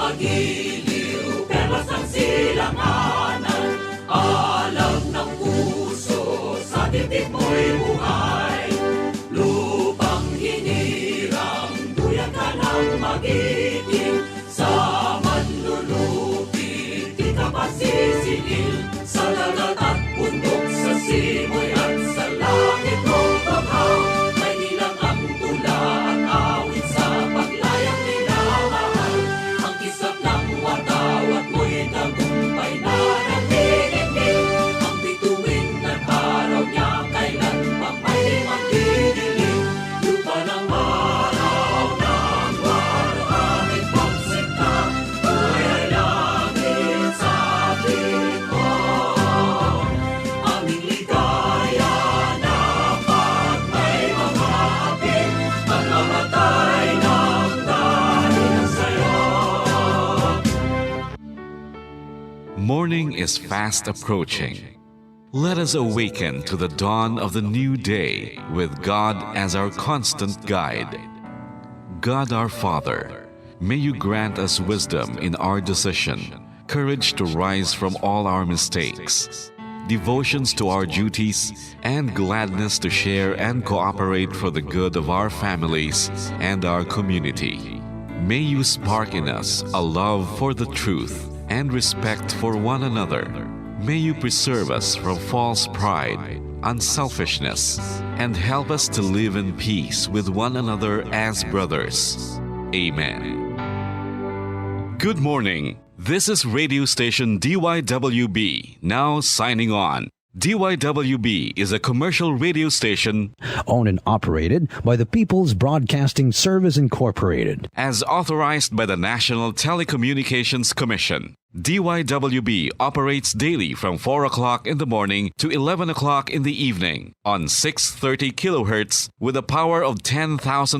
magiliw, perlas ang silanganan. Alam ng puso, sa dibdib mo'y buhay. Lupang hinirang, duyan ka ng magiting. Sa manlulupit, di ka pasisingil. Sa dagat at bundok, sa simoy at sa langit mong paghaw. May nilang ang tula at awit sa paglayang minamahal. Ang kisap ng watawat mo'y tagumpay na nagtitindig. Ang bituin at araw niya kailan pa may magdidilim. Lupa ng araw ng walo aming pagsinta. Buhay ay langit sa ating mo. Aming ligaya na pag may mamapit. Pagmamatay ng dahil sa'yo. Morning is fast approaching. Let us awaken to the dawn of the new day with God as our constant guide. God our Father, may you grant us wisdom in our decision, courage to rise from all our mistakes, devotions to our duties, and gladness to share and cooperate for the good of our families and our community. May you spark in us a love for the truth and respect for one another. May you preserve us from false pride, unselfishness, and help us to live in peace with one another as brothers. Amen. Good morning. This is radio station DYWB, now signing on. DYWB is a commercial radio station owned and operated by the People's Broadcasting Service Incorporated. as authorized by the National Telecommunications Commission. DYWB operates daily from 4 o'clock in the morning to 11 o'clock in the evening on 630 kilohertz with a power of 10,000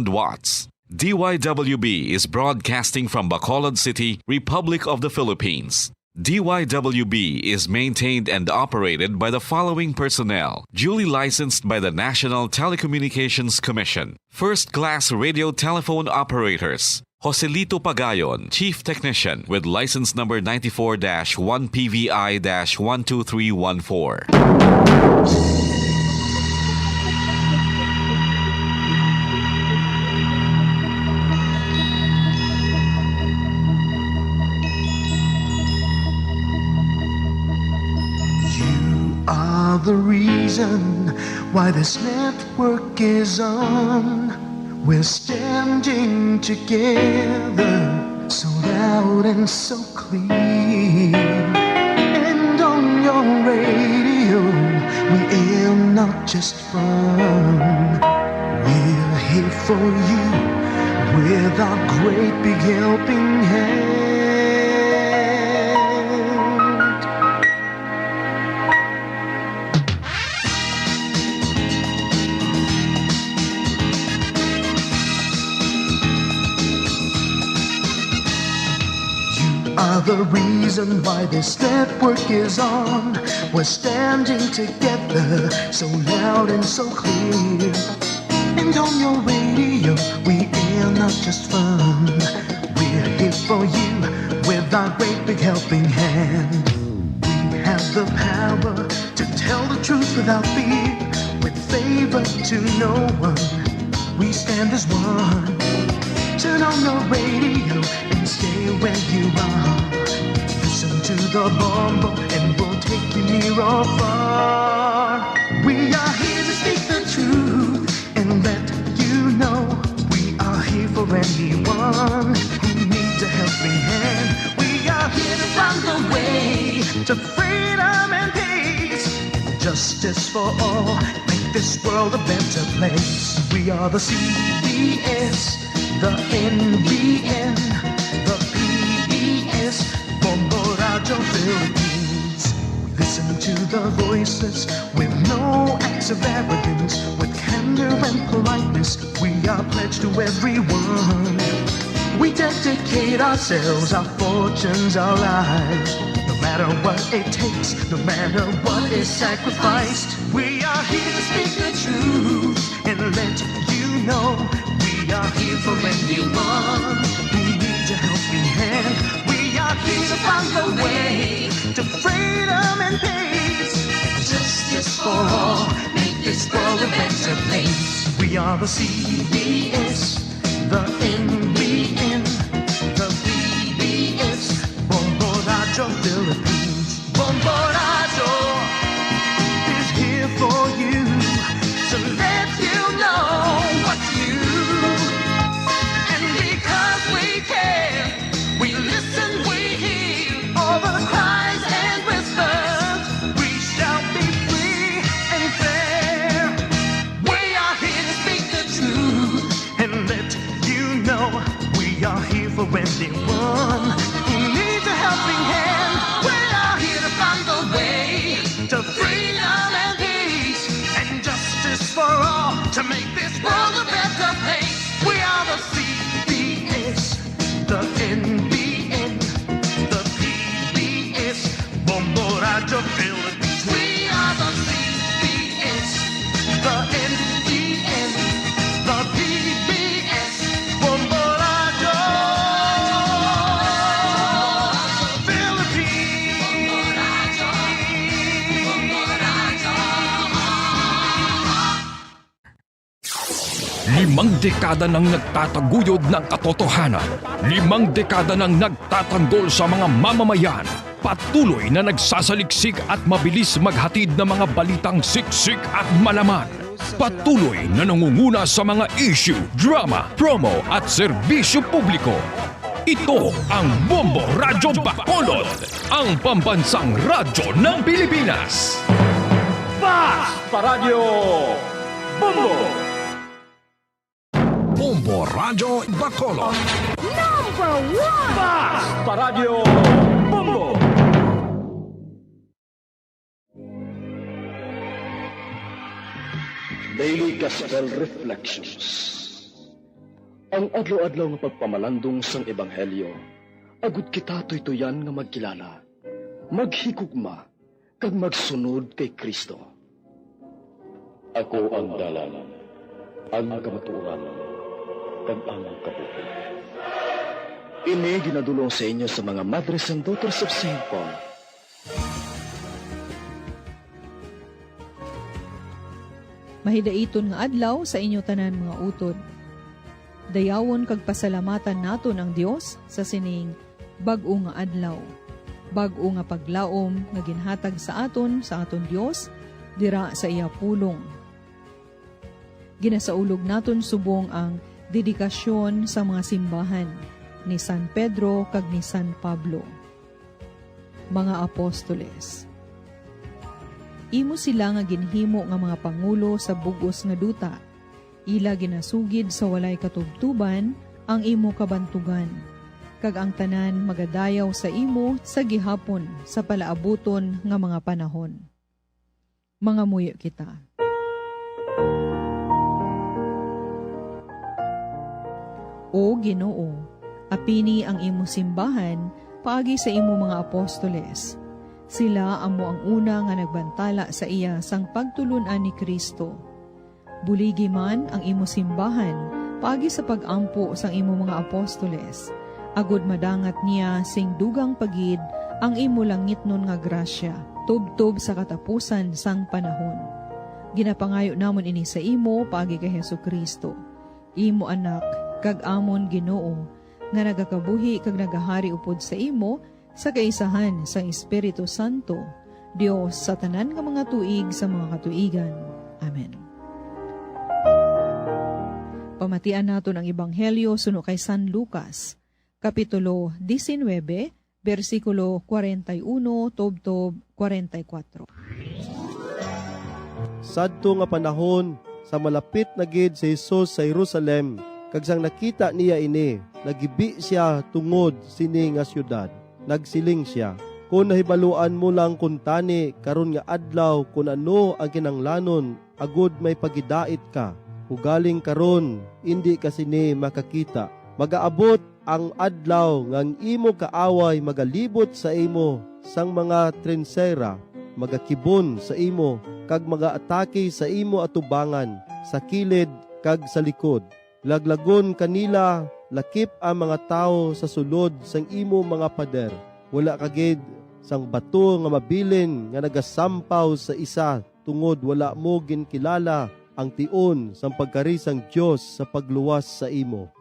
watts. DYWB is broadcasting from Bacolod City, Republic of the Philippines. DYWB is maintained and operated by the following personnel, duly licensed by the National Telecommunications Commission. First-class radio telephone operators. Joselito Pagayon, Chief Technician with license number 94-1PVI-12314. Are the reason why this network is on. We're standing together so loud and so clear. And on your radio, we air not just fun. We're here for you with our great big helping hand. Are the reason why this network is on. We're standing together so loud and so clear. And on your radio, we air not just fun. We're here for you with our great big helping hand. We have the power to tell the truth without fear, with favor to no one. We stand as one. Turn on the radio and stay where you are. Listen to the bombo and we'll take you near or far. We are here to speak the truth and let you know we are here for anyone who needs a helping hand. We are here to find the way to freedom and peace, justice for all, make this world a better place. We are the CBS, the NBN, the PBS, Bombo Radio Philippines. We listen to the voices with no acts of arrogance, with candor and politeness. We are pledged to everyone. We dedicate ourselves, our fortunes, our lives. No matter what it takes, no matter what is sacrificed. We are here to speak the truth and let you know we are here for anyone who needs a helping hand. We are here to find the way to freedom and peace. Justice for all, make this world a better place. We are the CBS, the NBN, the PBS, Bombo Radio Philippines. Bombo Radio is here for you to let you know what's new. And because we care, we listen, we hear all the cries and whispers. We shall be free and fair. We are here to speak the truth and let you know we are here for anyone who needs a helping hand. We are here to find the way to freedom and peace and justice for all, to make this world a better place. We are the CBS, the NBN, the PBS, Bombo Radio Philippines. We are the CBS, the NBN, the PBS, Bombo Radio Limang dekada nang nagtataguyod ng katotohanan. 5 dekada nang nagtatanggol sa mga mamamayan. Patuloy na nagsasaliksik at mabilis maghatid ng mga balitang siksik at malaman. Patuloy na nangunguna sa mga issue, drama, promo at serbisyo publiko. Ito ang Bombo Radyo Bacolod, ang pambansang radyo ng Pilipinas. Paradyo Bombo! Bombo Radyo Bacolod. Paradyo Bombo! Daily Gospel Reflections. Ang adlaw-adlaw nga pagpamalandong sang Ebanghelyo, agud kita tuytoyan nga magkilala, maghigugma, kag magsunod kay Kristo. Ako ang dalan, ang kamatuoran, kag ang kabuhi. Ini ginadulong sa inyo sa mga Mothers and Daughters of St. Paul. Mahidaiton nga adlaw sa inyo tanan mga utod. Dayawon kag pasalamatan naton ang Dios sa sining bag-o nga adlaw. Bag-o nga paglaom nga ginhatag sa aton Dios dira sa iya pulong. Ginasaulog naton subong ang dedikasyon sa mga simbahan ni San Pedro kag ni San Pablo. Mga apostoles. Imo sila nga ginhimo nga mga pangulo sa bugos nga duta. Ila ginasugid sa walay katubtuban ang imo kabantugan. Kag ang tanan magadayaw sa imo sa gihapon sa palaabuton nga mga panahon. Mga muyo kita. O Ginoo, apini ang imo simbahan paagi sa imo mga apostoles. Sila amo ang una nga nagbantala sa iya sang pagtulunan ni Kristo. Buligi man ang imo simbahan paagi sa pag-ampo sang imo mga apostoles. Agud madangat niya sing dugang pagid ang imo langitnon nga grasya, tubtob sa katapusan sang panahon. Ginapangayo namon ini sa imo paagi kay Hesukristo. Imo anak kag amon Ginoo nga nagakabuhi kag nagahari upod sa imo sa kaisahan sa Espiritu Santo, Dios sa tanan nga mga tuig sa mga katuigan. Amen. Pamatian naton ang Ebanghelyo suno kay San Lucas, Kapitulo 19, versikulo 41, tubtob 44. Sadto nga panahon, sa malapit na gid si Jesus sa Jerusalem, kag sang nakita niya ini, nagibi siya tungod sini nga syudad. Nagsiling siya, kung nahibaluan mo lang kung tani, karon nga adlaw kung ano ang kinanglanon, agud may pagidait ka. Ugaling karon, hindi ka sini makakita. Magaabot ang adlaw ngang imo kaaway magalibot sa imo sang mga trensera, magakibon sa imo, kag magaatake sa imo atubangan, sa kilid kag sa likod. Laglagon kanila lakip ang mga tao sa sulod sang imo mga pader. Wala kagid sang bato nga mabilin nga nagasampaw sa isa tungod wala mo ginkilala ang tion sang pagkari sang Dios sa pagluwas sa imo.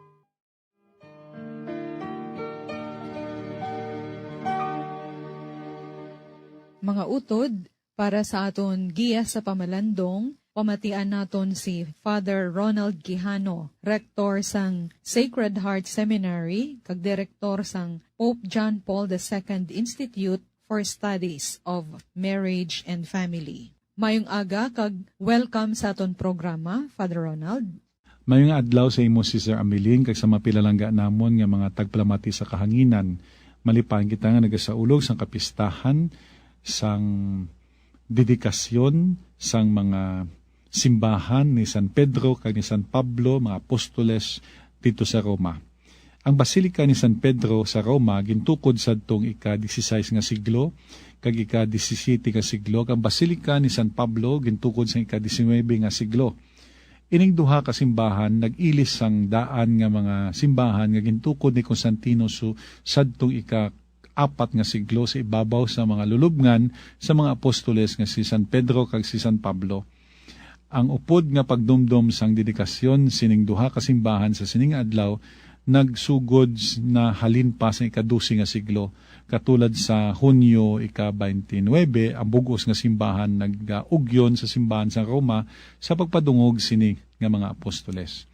Mga utod, para sa aton giya sa pamalandong, pamatian naton si Father Ronald Quijano, Rector sang Sacred Heart Seminary, kag Direktor sang Pope John Paul II Institute for Studies of Marriage and Family. Mayong aga kag welcome sa aton programa, Father Ronald. Mayong adlaw sa imo, Sister Ameline, kag sa mapilangga namon nga mga tagplamati sa kahanginan. Malipan kita nga nagasaulog sang kapistahan sang dedikasyon sang mga simbahan ni San Pedro kag ni San Pablo, mga apostoles dito sa Roma. Ang Basilika ni San Pedro sa Roma gintukod sadtong ika-16 nga siglo kag ika-17 nga siglo. Ang Basilika ni San Pablo gintukod sa ika-19 nga siglo. Ining duha ka simbahan nag-ilis sang daan nga mga simbahan nga gintukod ni Constantino sadtong ika-4 nga siglo sa ibabaw sa mga lulubngan sa mga apostoles nga si San Pedro kag si San Pablo. Ang upod nga pagdumdum sang dedikasyon sining duha ka simbahan sa sining adlaw nagsugod na halin pa sa ika-12 nga siglo. Katulad sa Hunyo ika-29, ang bugos nga simbahan nag-ugyon sa simbahan sa Roma sa pagpadungog sini nga mga apostoles.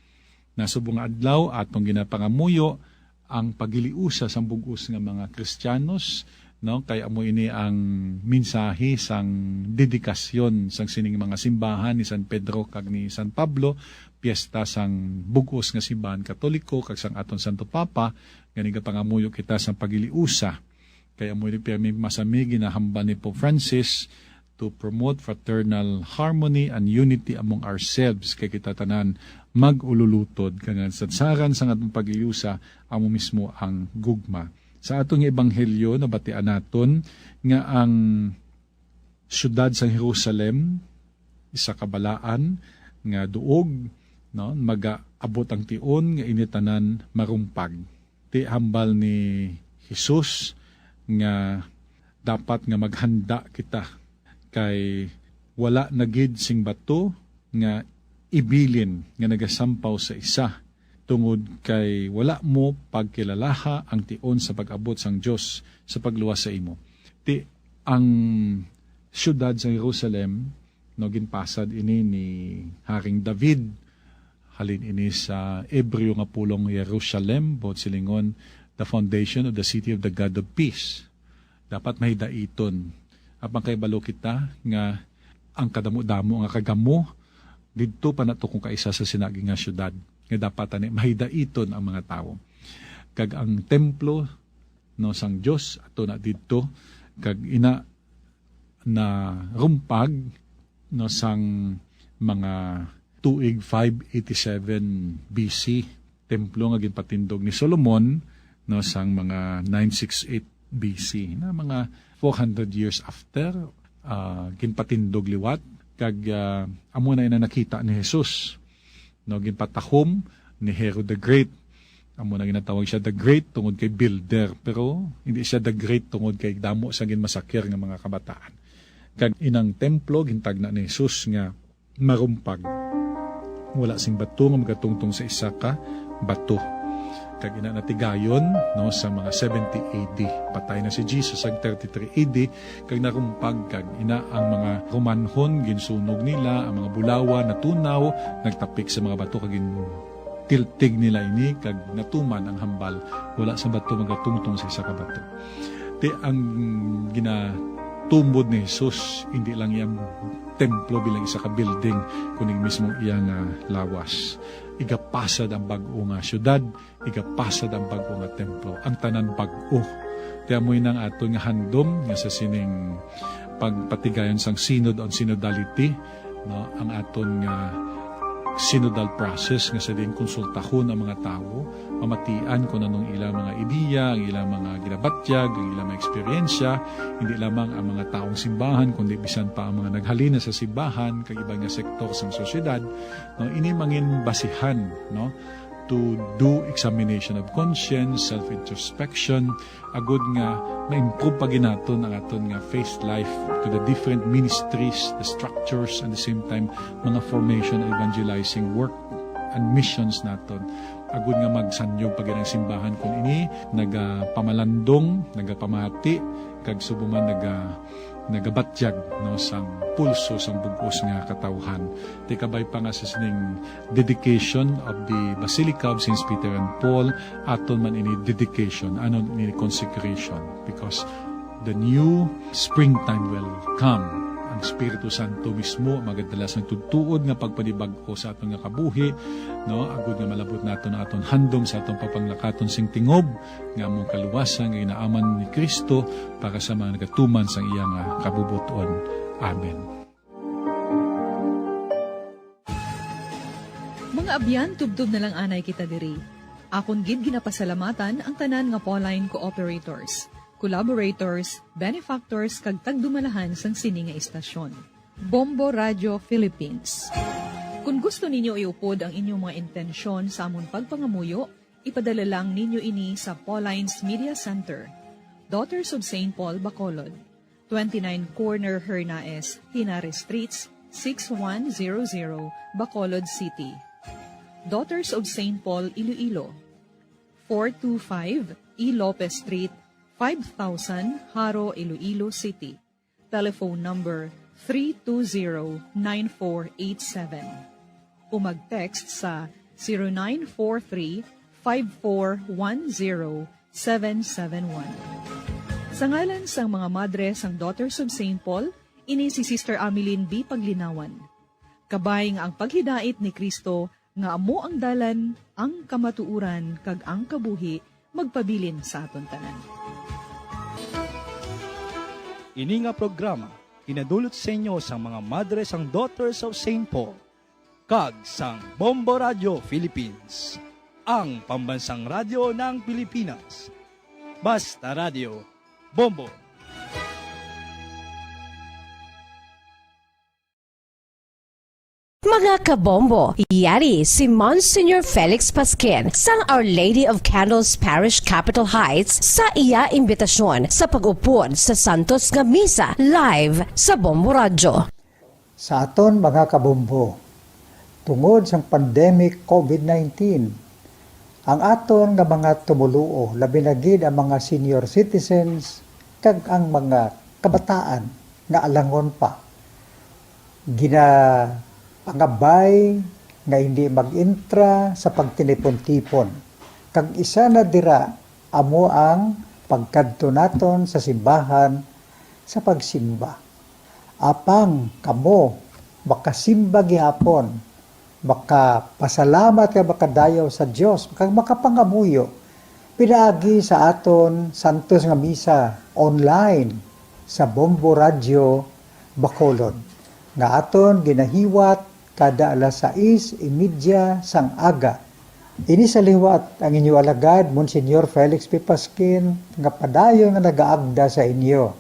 Nasubong adlaw atong ginapangamuyo ang pagiliusa sa bugos nga mga Kristiyanos, no? Kay amo ini ang mensahe sang dedikasyon sang sining mga simbahan ni San Pedro kag ni San Pablo, piyesta sang bugos nga simbahan Katoliko kag sang aton Santo Papa, nga pangamuyo kita sa pagiliusa. Kaya amo ini masami ginahambal ni Pope Francis to promote fraternal harmony and unity among ourselves, kay kita tanan mag-ululutod kang sadsaran sa atong pag-iusa amo mismo ang gugma. Sa atong ebanghelyo nabatian naton nga ang syudad sa Jerusalem isa kabalaan nga duog, no, mag-abot ang tion nga initanan marumpag. Ti hambal ni Jesus nga dapat nga maghanda kita kay wala nagid sing bato nga ibilin nga nagasampaw sa isa tungod kay wala mo pagkilalaha ang tion sa pag-abot sang Dios sa pagluwas sa imo. Ti ang syudad sa Jerusalem no ginpasad ini ni Haring David, halin ini sa Hebreo nga pulong Jerusalem, bot silingon the foundation of the city of the God of peace. Dapat mahidaiton apang kay balo kita nga ang kadamo-damo nga kagamo didto pa nato kung kaisa sa sinagi nga syudad nga dapat ani mahidaiton ang mga tawo. Kag ang templo no sang Dios ato na didto kag ina na rumpag no sang mga tuig 587 BC, templo nga ginpatindog ni Solomon no sang mga 968 BC, na mga 400 years after ginpatindog liwat kag amo na ina nakita ni Jesus no ginpatahom ni Herod the Great. Amo na ginatawag siya the Great tungod kay builder, pero hindi siya the Great tungod kay damo sa ginmasakir nga mga kabataan. Kag inang templo gintagna ni Jesus nga marumpag. Wala sing bato nga magatungtong sa isa ka bato. Kag ina natigayon no sa mga 70 AD. Patay na si Jesus sa 33 AD kag narumpag kag ina ang mga Romanhon ginsunog nila, ang mga bulawa natunaw, nagtapik sa mga bato kag tiltig nila ini kag natuman ang hambal. Wala sa bato magatungtong sa isa ka bato. Ti ang ginatumbod ni Jesus hindi lang iyang templo bilang isa ka building kuning mismong iyang lawas. Igapasad ang bag-o nga syudad, igapasad ang bag-o nga templo, ang tanan bag-o. Kaya mo'y nang ato nga handom nga sa sining pagpatigayon sang synod on synodality, no, ang aton nga synodal process nga sa din konsultahon ang mga tao, mamatian kung anong ilang mga ideya, ang ilang mga ginabatyag, ang ilang mga eksperyensya, hindi lamang ang mga taong simbahan, kundi bisan pa ang mga naghalina sa simbahan, kag ibang nga sektor sa sosyedad, no, ini mangin basihan, no, to do examination of conscience, self-introspection, agud nga ma-improve pa ginaton ang aton nga faith life to the different ministries, the structures, and the same time mga formation and evangelizing work and missions naton. Agud nga magsanyog pag ang simbahan kung ini nagapamalandong, nagapamati, kag subuman nagabatyag no sang pulso sang bugos nga katawhan. Ti kabay pa nga sa sining dedication of the Basilica of Saints Peter and Paul, aton man ini dedication, ano ini consecration, because the new springtime will come. Ang Espiritu Santo mismo magadalas ng tutuod nga pagpanibag-o sa aton nga kabuhi, no, agud nga malabot naton aton handom sa aton papanglakaton sing tingob nga among kaluwasan nga inaaman ni Kristo para sa mga nagatuman sang iyang kabubuton. Amen. Mga abyan, tubtub na lang anay kita diri. Akon gid ginapasalamatan ang tanan nga Pauline cooperators, collaborators, benefactors kag tagdumalahan sang sini nga istasyon. Bombo Radio Philippines. Kung gusto ninyo iupod ang inyong mga intensyon sa amon pagpangamuyo, ipadala lang ninyo ini sa Pauline's Media Center, Daughters of St. Paul, Bacolod, 29 Corner Hernaez, Tinare Streets, 6100, Bacolod City. Daughters of St. Paul, Iloilo, 425 E. Lopez Street, 5000, Haro, Iloilo City. Telephone number 320-9487. O mag-text sa 0943-5410-771. Sa ngalan sang mga madre sang Daughters of St. Paul, ini si Sister Ameline B. Paglinawan. Kabay nga ang paghidait ni Kristo nga amo ang dalan, ang kamatuuran, kag ang kabuhi, magpabilin sa aton tanan. Ini nga programa, inadulot sa inyo sa mga madre sang Daughters of St. Paul, kag sang Bombo Radio Philippines, ang pambansang radyo ng Pilipinas. Basta Radio, Bombo. Mga kabombo, yari si Monsignor Felix Pasquin sang Our Lady of Candles Parish Capitol Heights sa iya imbitasyon sa pag-upod sa Santos nga Misa live sa Bombo Radio. Sa aton mga kabombo, tungod sang pandemic COVID-19, ang aton nga mga tumuluo, labi na gid ang mga senior citizens kag ang mga kabataan nga alangon pa, pangabay nga hindi mag-intra sa pagtinipon-tipon. Kag isa na dira amo ang pagkadto naton sa simbahan sa pagsimba. Apang kamo makasimba gihapon, makapasalamat ka makadayaw sa Dios, makapangamuyo pinaagi sa aton Santos nga Misa online sa Bombo Radio Bacolod nga aton ginahiwat kada alas 6:30 sang aga. Ini sa liwat ang inyo alagad, Monsignor Felix P. Pasquin, nga padayon nga nagaagda sa inyo.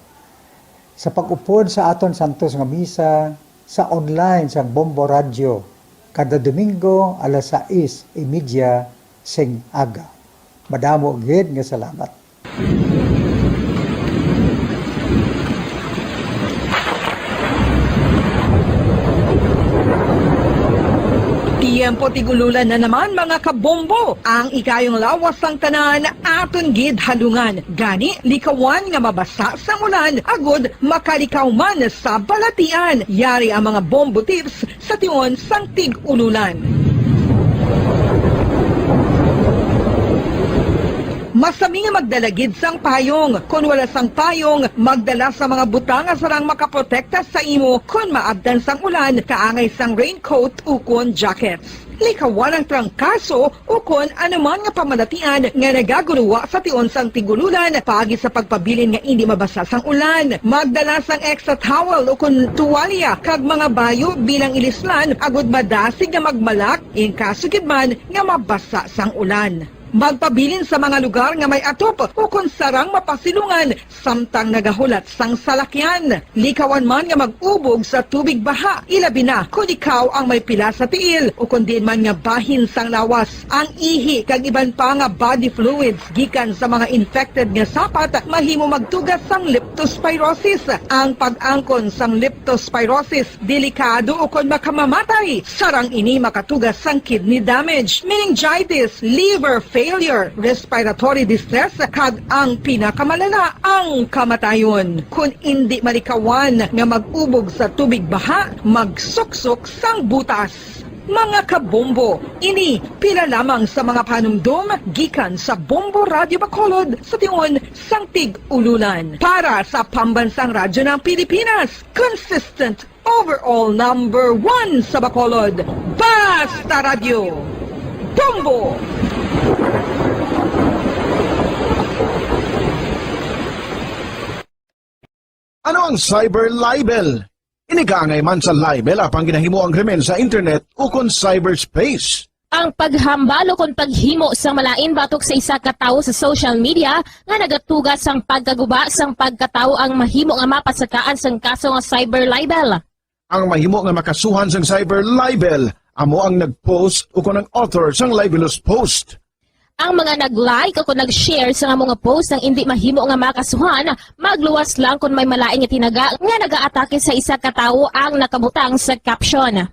Sa pag-upod sa aton Santos nga Misa, sa online sang Bombo Radio, kada Domingo alas 6:30 sing aga. Madamo gid nga salamat. Tiempo tigululan na naman mga kabombo. Ang ikayong lawas ng tanan aton gid halungan. Gani likawan nga mabasa sa ulan agud makalikaw man sa balatian. Yari ang mga bombo tips sa tion sang tig-ululan. Masami nga magdalagid sang payong. Kung wala sang payong, magdala sa mga butang nga sarang makaprotekta sa imo kung maabdan sang ulan, kaangay sang raincoat ukon jackets. Likawan ang trangkaso ukon anuman nga pamalatian nga nagaguluwa sa tion sang tigululan paagi sa pagpabilin nga hindi mabasa sang ulan. Magdala sang extra towel ukon tuwalya kag mga bayo bilang ilislan agud madasig nga magmalak in kaso gid man nga mabasa sang ulan. magpabilin sa mga lugar nga may atop o kung sarang mapasilungan samtang nagahulat sang salakyan. Likawan man nga mag-ubog sa tubig baha, ilabi na kung ikaw ang may pila sa tiil o kung din man nga bahin sang lawas. Ang ihi kag iban pa nga body fluids gikan sa mga infected nga sapat mahimo magtugas sang leptospirosis. Ang pag-angkon sang leptospirosis delikado o kung makamamatay. Sarang ini makatugas sang kidney damage, meningitis, liver failure, respiratory distress kag ang pinakamalala ang kamatayon. Kung hindi malikawan nga mag-ubog sa tubig baha, magsuksok sang butas. Mga kabombo, ini pila lamang sa mga panumdum gikan sa Bombo Radio Bacolod sa tiun sang Tig-Ululan. Para sa Pambansang Radyo ng Pilipinas, consistent overall number 1 sa Bacolod, Basta Radio, Bombo! Ano ang cyber libel? Inigangay man sa libel apang ginahimo ang krimen sa internet o kon cyberspace. Ang paghambalo kon paghimo sa malain batok sa isa ka tawo sa social media nga nagatugas sang pagkaguba sang pagkatawo ang mahimo nga mapasakaan sang kaso nga cyber libel. Ang mahimo nga makasuhan sang cyber libel amo ang nagpost o kon ang author sang libelous post. Ang mga nag-like o kung nag-share sa mga post ng hindi mahimo nga makasuhan, magluwas lang kung may malaing nga tinaga nga nag-aatake sa isa ka tawo ang nakabutang sa caption.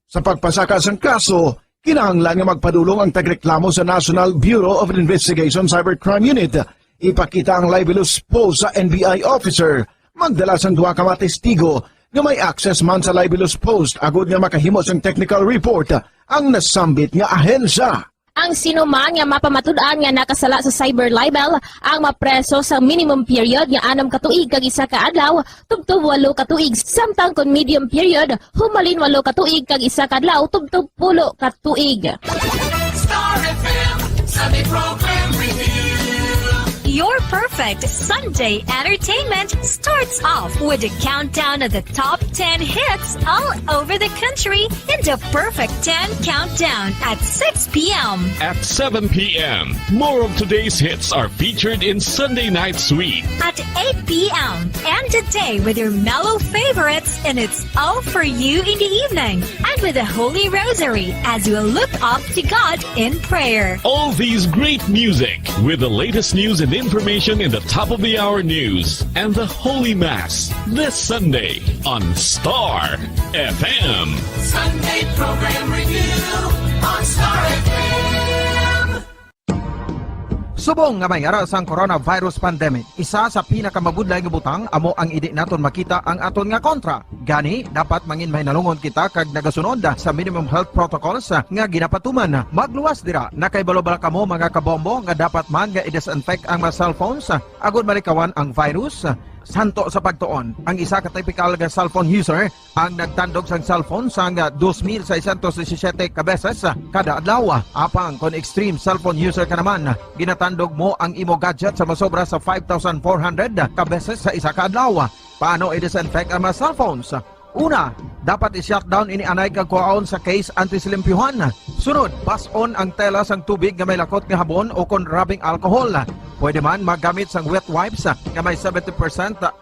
Sa pagpasaka sang kaso, kinahanglan nga magpadulong ang tagreklamo sa National Bureau of Investigation Cybercrime Unit. Ipakita ang libelous post sa NBI officer. Magdala sang duha ka mga testigo nga may access man sa libelous post agud nga makahimo sang technical report ang nasambit nga ahensya. Ang sino man nga mapamatud-an nga nakasala sa cyber libel ang mapreso sa minimum period nga 6 ka tuig kag 1 ka adlaw tubtob 8 ka tuig samtang kon medium period humalin 8 ka tuig kag 1 ka adlaw tubtob 10 ka tuig. Star FM Sunday Program Review. Your perfect Sunday entertainment starts off with a countdown of the top 10 hits all over the country in the Perfect 10 Countdown at 6 p.m. At 7 p.m., more of today's hits are featured in Sunday Night Sweet. At 8 p.m. End the day with your mellow favorites and it's all for you in the evening. And with the Holy Rosary as you look up to God in prayer. All these great music with the latest news and information in the top of the hour news and the Holy Mass this Sunday on Star FM. Sunday Program Review on Star FM. Subong nga may ara sang coronavirus pandemic, isa sa pinakamabudlay nga butang amo ang idi naton makita ang aton nga kontra. Gani, dapat mangin may nalungon kita kag nagasunod sa minimum health protocols nga ginapatuman. Magluwas dira na kay balobala kamo mga kabombo nga dapat man nga i-disinfect ang mga cellphones agud malikawan ang virus. Santo sa pagtuon, ang isa ka typical nga cellphone user ang nagtandog sang cellphone sang 2,617 ka beses kada adlaw. Apang kon extreme cellphone user ka naman, ginatandog mo ang imo gadget sa masobra sa 5,400 ka beses sa isa ka adlaw. Paano i-disinfect ang mga cellphones? Una, dapat i-shutdown ini anay kag kuhaon sa case anti-silimpyuhan. Sunod, pass-on ang tela sang tubig nga may lakot nga habon o kon rubbing alcohol. Pwede man magamit sang wet wipes nga may 70%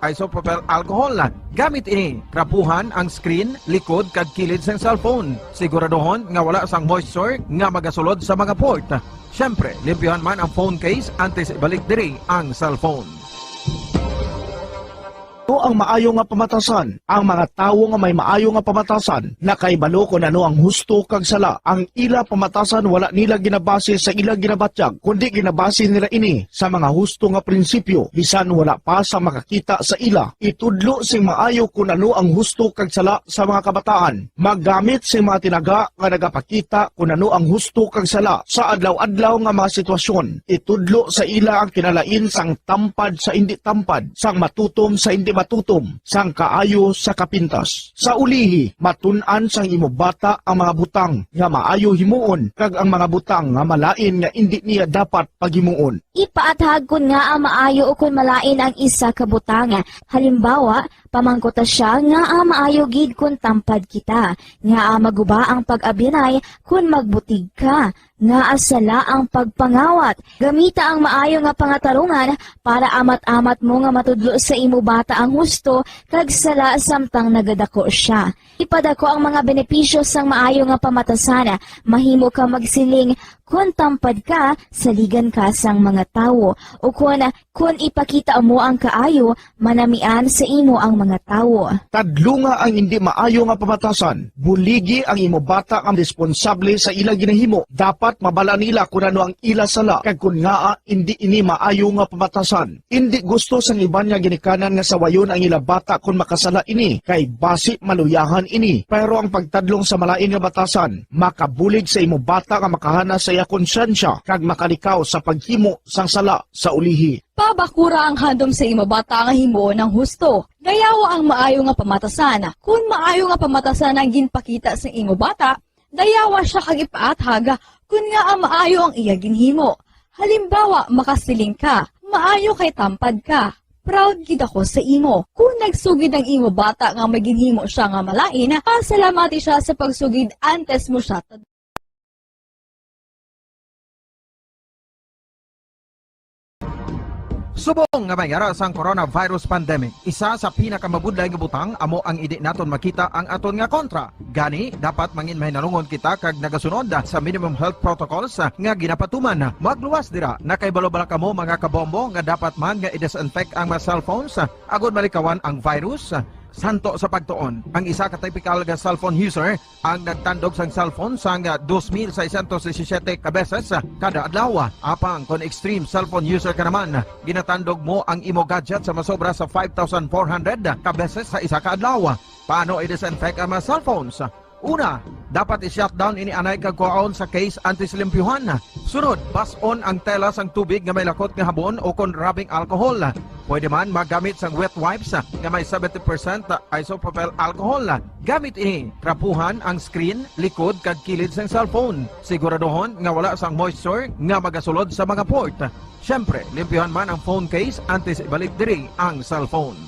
isopropyl alcohol. Gamit ini, krapuhan ang screen, likod kag kilid sang cellphone. Siguraduhon nga wala sang moisture nga magasulod sa mga port. Syempre, limpyuhan man ang phone case antes ibalik diri ang cellphone. Ito ang maayo nga pamatasan. Ang mga tawo nga may maayo nga pamatasan, nakaibalo kung ano ang husto kag sala. Ang ila pamatasan wala nila ginabase sa ila ginabatyag, kundi ginabase nila ini sa mga husto nga prinsipyo. Bisan wala pa sa makakita sa ila. Itudlo sing maayo kung ano ang husto kag sala sa mga kabataan. Maggamit sing mga tinaga nga nagapakita kung ano ang husto kag sala sa adlaw-adlaw nga mga sitwasyon. Itudlo sa ila ang kinalain sang tampad sa hindi tampad, sang matutom sa hindi matutom sang kaayo sa kapintas. Sa ulihi, matun-an sang imo bata ang mga butang nga maayo himuon kag ang mga butang nga malain nga indi niya dapat paghimuon. Ipaathag kun nga ang maayo o kun malain ang isa ka butang. Halimbawa, pamangkota siya nga ang maayo gid kun tampad kita, nga ang maguba ang pag-abinay kun magbutig ka, nga asala ang pagpangawat. Gamita ang maayo nga pangatarungan para amat-amat mo nga matudlo sa imo bata ang husto kag sala samtang nagadako siya. Ipadako ang mga benepisyo sang maayo nga pamatasan. Mahimo ka magsiling kun tampad ka, saligan ka sang mga tawo. O kun ipakita mo ang kaayo, manamian sa imo ang mga tawo. Tadlunga ang hindi maayo nga pamatasan. Buligi ang imo bata ang responsable sa ila ginahimo. Dapat mabala nila kung ano ang ila sala kag kun nga hindi ini maayo nga pamatasan. Hindi gusto sang iban nga ginikanan nga sawayon ang ila bata kung makasala ini kay basi maluyahan ini. Pero ang pagtadlong sa malain nga batasan, makabulig sa imo bata nga makahana sa iya konsyensya kag makalikaw sa paghimo sang sala sa ulihi. Pabakura ang handom sa imo bata nga himo ng husto. Dayawa ang maayo nga pamatasan. Kung maayo nga pamatasan ang ginpakita sa imo bata, dayawa siya kag ipaathag kun nga ang maayo ang iya ginhimo. Halimbawa, makasiling ka, maayo kay tampad ka. Proud gid ako sa imo. Kung nagsugid ang imo bata nga maginhimo siya nga malain, pasalamati siya sa pagsugid antes mo siya. Subong nga mayara sang coronavirus pandemic, isa sa pinakamabudlay nga butang amo ang idi naton makita ang aton nga kontra. Gani dapat mangin mahinalungon kita kag nagasunod sa minimum health protocols nga ginapatuman. Magluwas dira na kay balo-bala kamo mga kabombo nga dapat man nga i-disinfect ang mga cellphones agod malikawan ang virus. Santo sa pagtuon, ang isa ka typical nga cellphone user ang nagtandog sang cellphone sang 2,617 ka beses kada adlaw. Apang kon extreme cellphone user ka naman, ginatandog mo ang imo gadget sa masobra sa 5,400 ka beses sa isa ka adlaw. Paano i-disinfect ang mga cellphones? Una, dapat i-shutdown ini anay kagkuhaon sa case antislimpyuhan. Sunod, pason ang tela sang tubig nga may lakot nga habon o kon rubbing alcohol. Pwede man magamit sang wet wipes nga may 70% isopropyl alcohol. Gamit ini, trapuhan ang screen, likod kag kilid sang cellphone. Siguraduhon nga wala sang moisture nga magasulod sa mga port. Syempre, limpyuhan man ang phone case antes ibalik diri ang cellphone.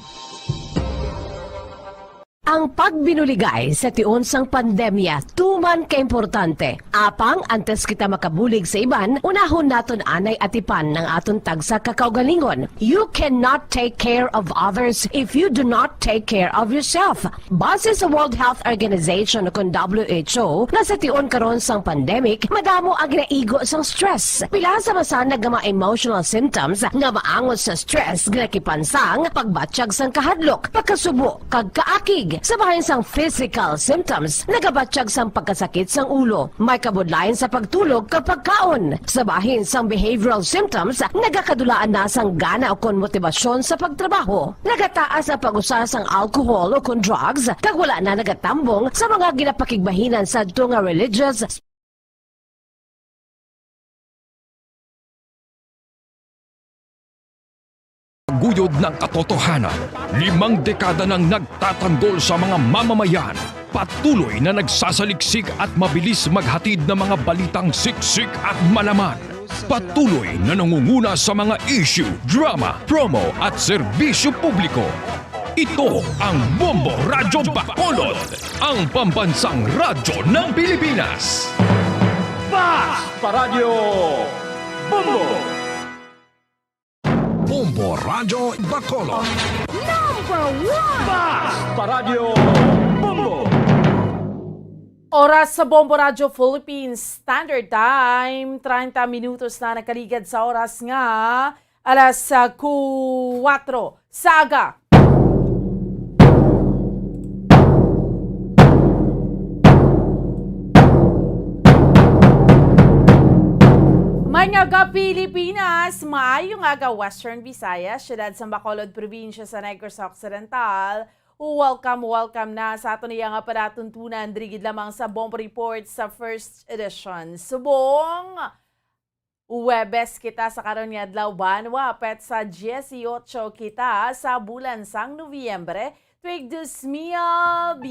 Ang pagbinuligay sa tiun sang pandemya, tuman ka-importante. Apang, antes kita makabulig sa iban, unahon naton anay atipan ng aton tagsa kakaugalingon. You cannot take care of others if you do not take care of yourself. Base sa World Health Organization o WHO, na sa tiun karon sang pandemic, madamo ang ginaigo sang stress. Pila sa masanag nga mga emotional symptoms nga maangot sa stress, ginakipansang, pagbatsyag sang kahadlok, pagkasubo, kag kaakig. Sa bahin sang physical symptoms, nagabatsyag sang pagkasakit sang ulo, may kabudlayan sa pagtulog kapag kaon. Sa bahin sang behavioral symptoms, nagakadulaan na sang gana o kon motibasyon sa pagtrabaho. Nagataas ang pag-usa sang alcohol o kon drugs, kag wala na nagatambong sa mga ginapakigbahinan sa nga religious Guyod ng katotohanan, 5 dekada nang nagtatanggol sa mga mamamayan, patuloy na nagsasaliksik at mabilis maghatid ng mga balitang siksik at malaman. Patuloy na nangunguna sa mga issue, drama, promo at serbisyo publiko. Ito ang Bombo Radyo Bacolod, ang pambansang radyo ng Pilipinas. Fast Paradyo Bombo! Bombo Radyo Bacolod. Number 1! Fast Paradyo Bombo! Oras sa Bombo Radyo Philippines Standard Time, 30 minutos na nakaligad sa oras nga, alas 4 saga. Manyaga Pilipinas, maayong aga Western Visayas, siyudad sa Bacolod, probinsya sa Negros Occidental. Welcome na sa ato niya nga panatuntunan, drigid lamang sa Bombo Report sa first edition. Subong, Huwebes kita sa karon nga adlaw banwa pet sa 18 kita sa bulan sang Nobyembre tuig 2021.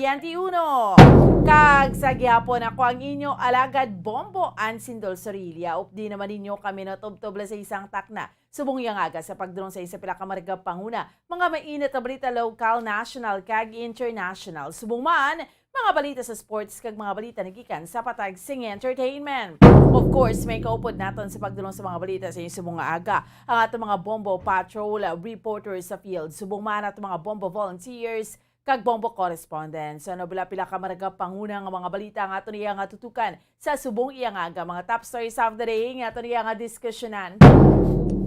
Kag sa gihapon ako ang inyo alagad Bombo Ansindol Sorilla. Updi naman ninyo kami natubtob sa isang takna. Subong yang aga sa pagdulong sa isa pila ka marga panguna. Mga mainit na balita local, national, kag international. Subong man, mga balita sa sports kag mga balita nagikan sa patag sing entertainment. Of course, may kaupod naton sa pagdulong sa mga balita sa inyong mga aga. Ang atong mga Bombo Patrol reporters sa field. Subong man atong mga Bombo volunteers kag Bombo correspondents. Ano pila ka marga panguna nga mga balita nga aton iya nga tutukan sa subong iya nga aga. Mga top stories of the day nga aton iya nga diskusyonan.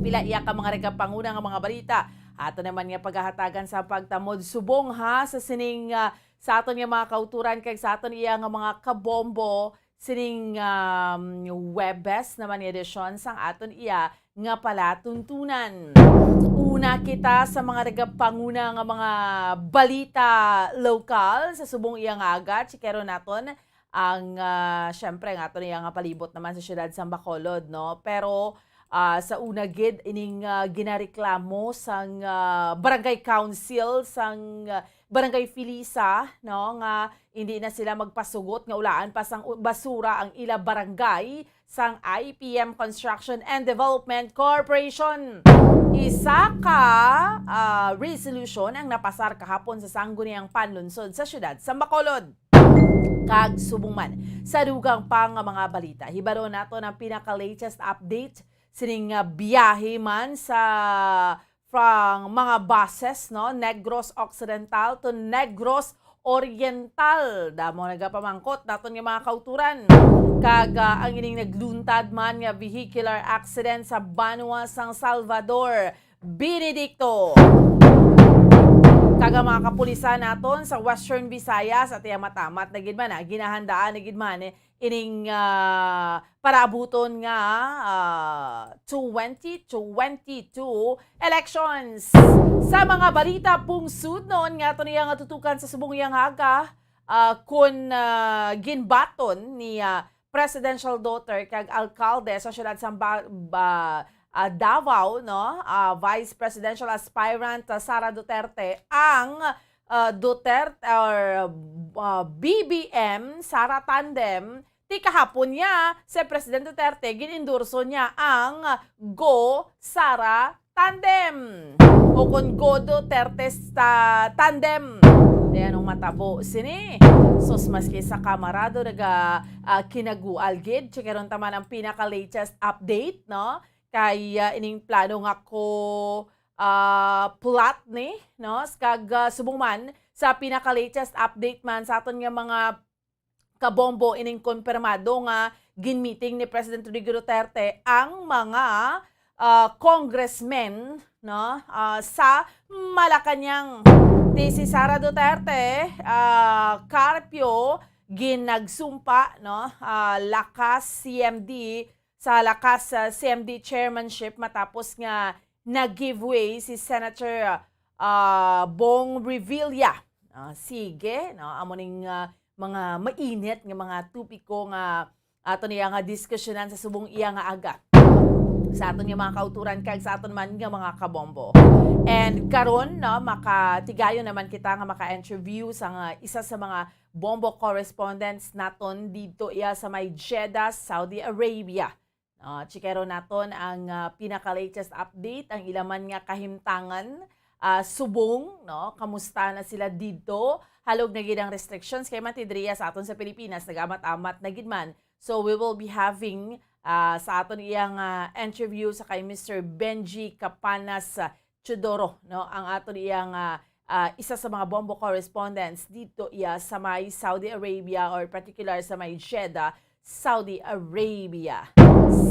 Pila iya ka mga rega panguna nga mga balita. Ato naman nga paghahatagan sa pagtamod subong ha sa sining sa aton nga mga kauturan kag sa aton iya nga mga kabombo sining Huwebes naman edisyon sang aton iya nga pala tuntunan. Una kita sa mga regapanguna nga mga balita lokal sa subong iya nga aga chikero naton ang syempre nga aton iya nga palibot naman sa syudad sa Bacolod, no? Pero sa una gid ining ginareklamo sang barangay council sang barangay Filisa, no, nga hindi na sila magpasugot nga ulaan pa sang basura ang ila barangay sang IPM Construction and Development Corporation. Isa ka resolution ang napasar kahapon sa sangguniang panlunsod sa syudad sa Bacolod. Kag subong man sa dugang pang mga balita. Hibaro nato ng pinaka-latest update sining biyahe man sa from mga buses, no, Negros Occidental to Negros Oriental. Damo nagapamangkot naton nga mga kauturan. Kag ang ining nagluntad man nga vehicular accident sa Banwa, San Salvador, Benedicto. Kaga mga kapulisan naton sa Western Visayas at matamat na gid man ginahandaan na gid man ining parabuton nga 2022 elections. Sa mga balita pungsud noon nga to niya nga tutukan sa subong yang haga kun ginbaton ni presidential daughter kag alkalde sa syudad sa Davao, no, Vice Presidential Aspirant Sara Duterte ang Duterte or BBM Sara Tandem. Ti kahapon niya si President Duterte ginendorso niya ang Go Sara Tandem o kung Go Duterte Tandem. Ayan ang matabo sini. Sos maski sa kamarado naga kinagualgid. Chikaron taman ang pinaka-latest update, no? Kay ining plano nga ko plot ni, no? Kag subong man sa pinaka-latest update man sa aton nga mga kabombo ining konfirmado nga ginmeeting ni President Rodrigo Duterte ang mga congressmen, no, sa Malacanang. Si Sara Duterte Carpio ginagsumpa, no, lakas CMD sa lakas CMD chairmanship matapos nga nag-giveaway si Senator Bong Revilla. Sige, no, amo ning mga mainit nga mga tupiko nga ato niya nga diskusyonan sa subong iya nga aga. Sa aton nga mga kauturan kag sa aton man nga mga kabombo. And karon, no, makatigayon naman kita nga maka-interview sa isa sa mga bombo correspondents naton dito iya sa may Jeddah, Saudi Arabia. Chikero naton ang pinaka-latest update, ang ilaman nga kahimtangan, subong, no, kamusta na sila dito, halog na gid ang restrictions kay matidriya sa aton sa Pilipinas, nagamat-amat na gid man. So we will be having sa aton iyang interview sa kay Mr. Benji Capanas Chudoro, no, ang aton iyang isa sa mga bombo correspondents dito iya sa may Saudi Arabia or particular sa may Jeddah, Saudi Arabia.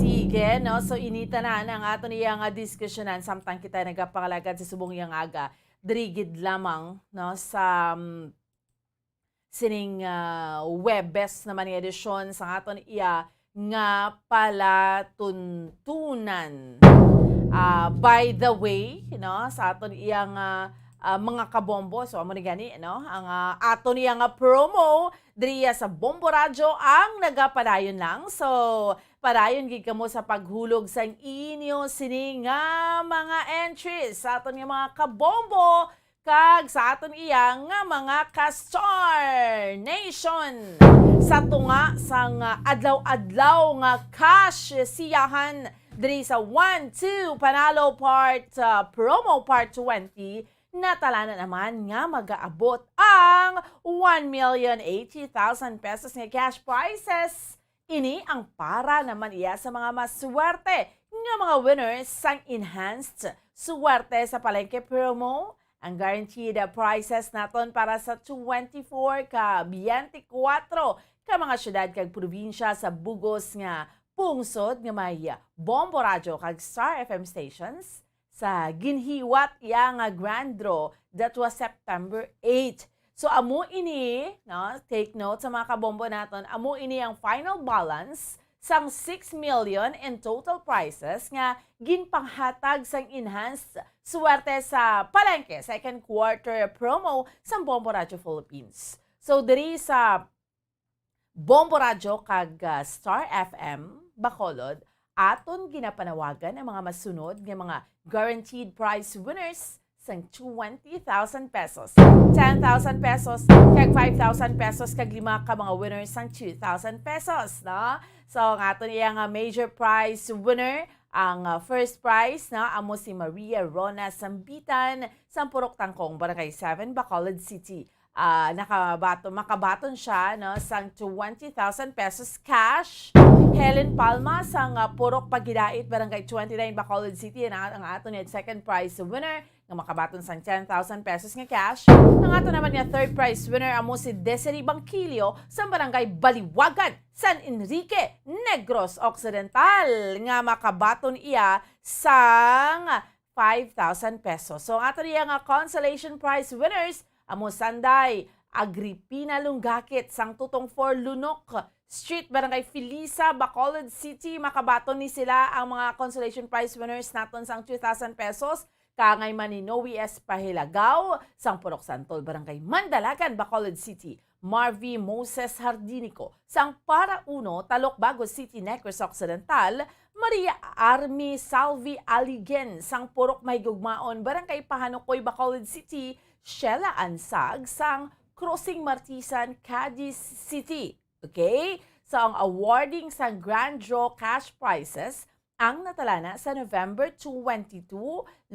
Sige, no, so inita na ang aton iyang diskusyonan samtang kita nagapangalagad sa subong iyang aga drigid lamang, no, sa sining Huwebes naman yung edisyon sa aton iya nga pala tuntunan. By the way, no, sa aton iyang mga kabombo. So amo ni gani no ang ato niya nga promo diriya sa Bombo Radyo ang nagapadayon lang. So padayon gid kamo sa paghulog sa inyo sini nga mga entries sa aton nga mga kabombo kag sa aton iya nga mga ka-Star Nation. Sa tunga sang adlaw-adlaw nga cash siyahan diri sa 1-2 Panalo promo part 20 natala na naman nga mag-aabot ang 1,080,000 pesos nga cash prizes. Ini ang para naman iya sa mga maswerte nga mga winners sang enhanced swerte sa palengke promo. Ang guaranteed prizes naton para sa 24 ka 24 ka mga syudad kag probinsya sa bugos nga pungsod nga may Bombo Radyo kag Star FM stations sa ginhiwat iya nga grand draw that was September 8. So amo ini, no, take note sa mga kabombo naton, amo ini ang final balance sang 6 million in total prizes nga ginpanghatag sang enhanced swerte sa palengke second quarter promo sa Bombo Radyo Philippines. So diri sa Bombo Radyo kag Star FM Bacolod, aton ginapanawagan ang mga masunod nga mga guaranteed prize winners sang 20,000 pesos, 10,000 pesos, kag 5,000 pesos, kag 5 ka mga winners sang 2,000 pesos. No? So, ang aton iya nga major prize winner, ang first prize, na amo si Maria Rona Sambitan, sa Purok Tangkong, Barangay 7, Bacolod City. Makabaton siya no, sang 20,000 pesos cash. Helen Palma sang Purok Pagidait, Barangay 29, Bacolod City. Ang aton niya second prize winner nga makabaton sang 10,000 pesos nga cash. Ang aton naman niya third prize winner amo si Desiree Bangkilio sa Barangay Baliwagan, San Enrique, Negros Occidental, nga makabaton iya sang 5,000 pesos. So ang aton niya nga consolation prize winners amo Sanday Agripina Lungakit sang Tutong 4 Lunok Street, Barangay Filisa, Bacolod City. Makabaton ni sila ang mga consolation prize winners naton sang 2,000 pesos. Kangay Maninowi S. Pahilagaw, sang Purok Santol, Barangay Mandalagan, Bacolod City. Marvy Moses Hardinico, sang Para Uno, Talokbago City, Negros Occidental. Maria Army Salvi Aligen, sang Purok Mahigugmaon, Barangay Pahanukoy, Bacolod City. Sheila Ansag, sang Crossing Martisan, Cadiz City. Okay? So, ang awarding sa Grand Draw cash prizes ang natalana sa November 22,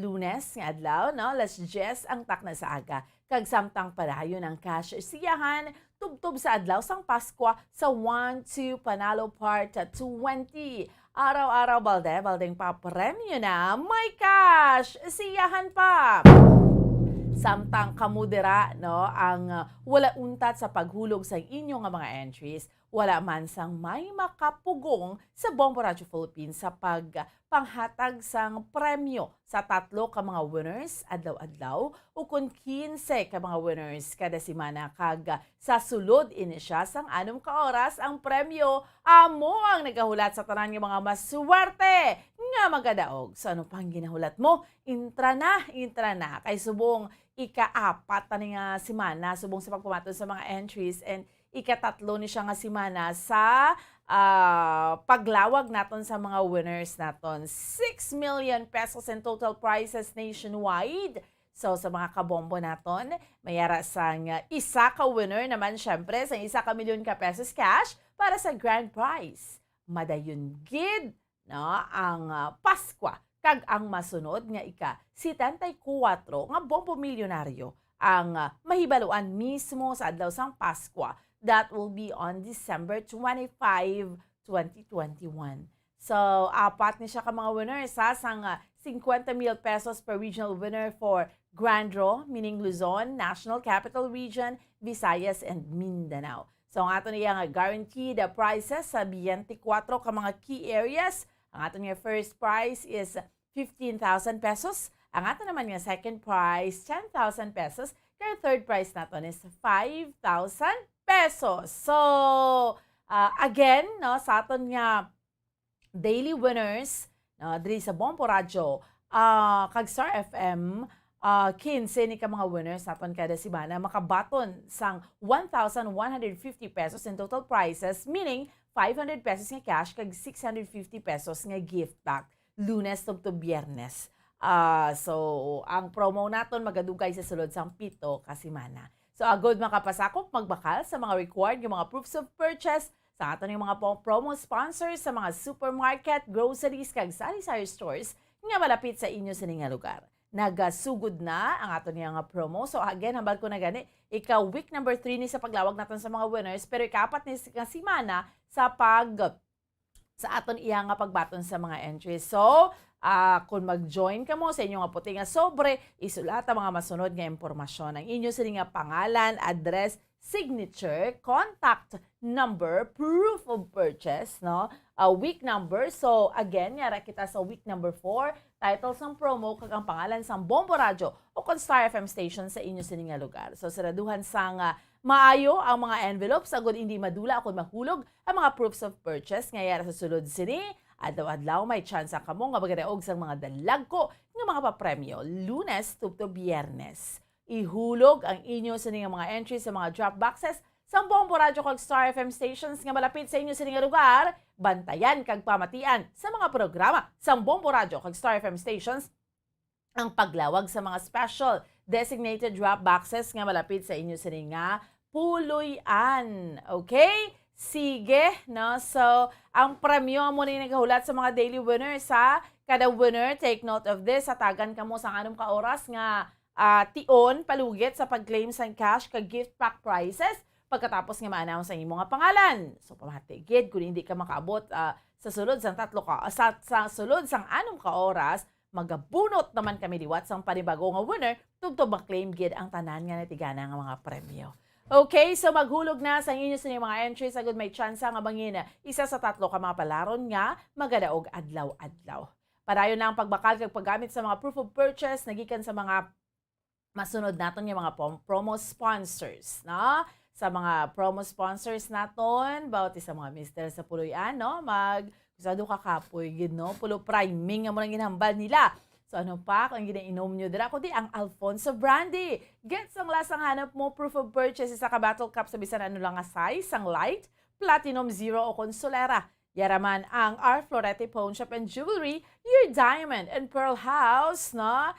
Lunes nga adlaw, no? Alas 10 ang takna sa aga. Kag samtang padayon ang cash siyahan tubtob sa adlaw sang Paskwa sa 1-2 Panalo Part 20. Araw-araw baldeng pa premyo na, may cash siyahan pa. Samtang kamudera no ang wala untat sa paghulog sa inyong mga entries, wala man sang may makapugong sa Bombo Radyo Philippines sa panghatag sang premyo sa 3 ka mga winners adlaw-adlaw o kun 15 ka mga winners kada semana. Kag sa sulod ini siya sang 6 ka oras ang premyo amo ang nagahulat sa tanan nga mga maswerte nga magadaog. So ano pang ginahulat mo? Intra na kay subong ika-4 na nga semana subong sa pagpamaton sa mga entries, and ika-3 ni siya nga semana sa paglawag naton sa mga winners naton. 6 million pesos in total prizes nationwide. So sa mga kabombo naton, mayara sang isa ka winner naman syempre sa 1 ka milyon ka pesos cash para sa grand prize. Madayon gid no ang Paskwa. Kag ang masunod nga ika-74 nga bombo milyonaryo ang mahibaluan mismo sa adlaw sang Paskwa. That will be on December 25, 2021. So, 4 ni siya ka mga winners ha, sang 50,000 pesos per regional winner for Grand Draw, meaning Luzon, National Capital Region, Visayas, and Mindanao. So, ang ato niya nga guaranteed prizes sa 24 ka mga key areas. Ang ato niya first prize is 15,000 pesos. Ang ato naman nga second prize, 10,000 pesos. Kaya third prize natin is 5,000 pesos. So, again, no, sa aton nga daily winners, no, diri sa Bombo Radyo, kag Star FM, 15 ni ka mga winners naton kada semana makabaton sang 1,150 pesos in total prizes, meaning 500 pesos nga cash kag 650 pesos nga gift pack Lunes to Biyernes. So ang promo naton magadugay sa sulod sang 7 ka semana. So agod makapasakop magbakal sa mga required yung mga proofs of purchase sa aton yung mga promo sponsors sa mga supermarket, groceries kag sari-sari stores nga malapit sa inyo sa nga lugar. Nagasugod na ang aton nga promo. So again, hambal ko na gani, ikaw week number 3 ni sa paglawag natin sa mga winners, pero ikapat ni nga semana sa aton iya nga pagbaton sa mga entries. So, kung mag-join ka mo sa inyong puti nga sobre, isulat ang mga masunod nga impormasyon. Ang inyo sa nga pangalan, address, signature, contact number, proof of purchase, no? Week number. So, again, yara kita sa week number 4, titles ng promo, kag ang pangalan sang Bombo Radio o Star FM station sa inyo sa nga lugar. So, saraduhan sang maayo ang mga envelopes, agad hindi madula o mahulog ang mga proofs of purchase. Ngayara sa sulod sini, adlaw-adlaw may chance ka mo nga magadaog sa mga dalag ko nga mga papremyo Lunes to Biyernes. Ihulog ang inyo sa mga entries sa mga drop boxes sa Bombo Radio kag Star FM stations nga malapit sa inyo sa lugar. Bantayan kag pamatian sa mga programa sa Bombo Radio kag Star FM stations ang paglawag sa mga special designated drop boxes nga malapit sa inyo sa puluyan. Okay? Sige, no? So, ang premyo mo na nagahulat sa mga daily winners, ha? Kada winner, take note of this. Atagan ka mo sa anong ka oras nga tion, palugit sa pag-claim sa cash ka gift pack prizes pagkatapos nga ma-announce ang imo nga pangalan. So, pamatigid, kung hindi ka makaabot sa sulod sang sa sulod sang anong ka oras, magabunot naman kami liwat sang panibago nga winner tugtog ma-claim gid ang tanan nga natigana nga mga premyo. Okay, so maghulog na sa inyo sa mga entries. Agad may chance nga bangin isa sa 3 ka mga palaron nga magadaog adlaw-adlaw. Padayon na ang pagbakal kag paggamit sa mga proof of purchase nagikan sa mga masunod naton yung mga promo sponsors, no? Sa mga promo sponsors naton, bawat isa mga mister sa puluyan, no? Kusado ka kapoy gid, no? Pulo priming nga mo nang ginhambal nila. So ano pa kung ginainom nyo dira kundi ang Alfonso Brandy. Get ang lasang hanap mo proof of purchase sa ka-bottle cup sa bisan ano lang nga size, ang light, platinum zero o consolera. Yaraman ang R. Florete Pawn Shop and Jewelry, your diamond and pearl house, no?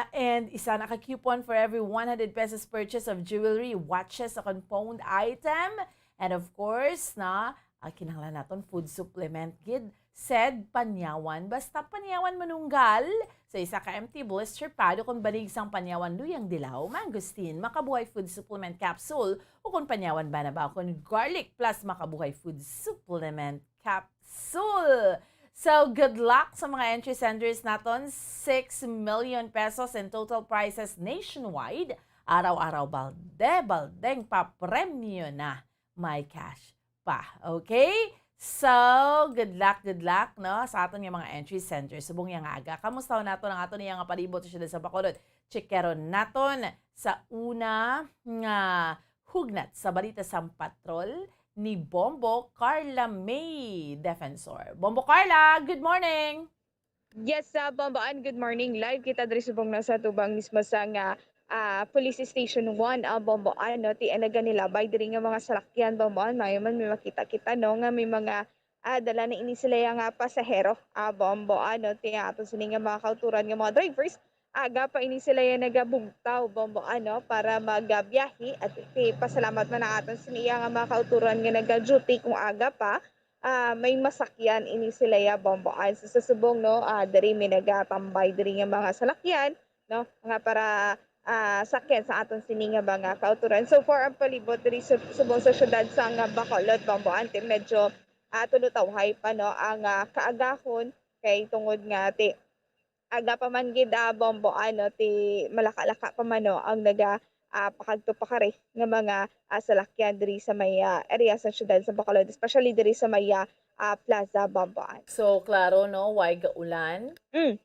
And isa naka-coupon for every 100 pesos purchase of jewelry, watches, a pawned item. And of course, na kinahanglan naton food supplement gid. Said panyawan, basta panyawan manunggal sa isa ka empty blister pad o kung balig sang panyawan luyang dilaw, mangosteen, makabuhay food supplement capsule o kung panyawan ba na ba kung garlic plus makabuhay food supplement capsule. So good luck sa mga entry senders naton, 6 million pesos in total prizes nationwide. Araw-araw baldeng pa premyo na may cash pa. Okay? So, good luck, no? Sa aton yung mga entry centers. Subong yung aga. Kamusta nato ang aton yung palibot siya sa Bacolod? Checkeron naton sa una nga hugnat sa balita sa patrol ni Bombo Carla May Defensor. Bombo Carla, good morning! Yes, Bombaan, good morning. Live kita diri subong na sa tubang mismo sa nga Police Station 1 Bombaan, no, ti anaga nila bay diri nga mga salakyan Bombaan, may makita-kita no nga may mga dala na ini sila nga pasahero Bombaan, no, ti ato sini nga mga kauturan nga mga drivers aga pa ini sila yang nagabugtaw Bombaan, no, para magbiyahe at pasalamat man aton sini nga mga kauturan nga naga-duty kung aga pa may masakyan ini sila ya Bombaan sa subong, no, diri may nagatambay diri nga mga salakyan, no, nga para sakyan sa aton sini nga mga kauturan. So for ang palibot diri subong sa syudad sa nga Bacolod Bombaan, medyo tulutawhay pa, no, ang kaagahon kay tungod nga ti aga pa man gid Bombaan, no, ti malaka-laka pa man, no, ang naga pakadto pa kare nga mga salakyan diri sa may area sa syudad sa Bacolod, especially diri sa may Plaza Bombaan. So klaro, no, why gaulan?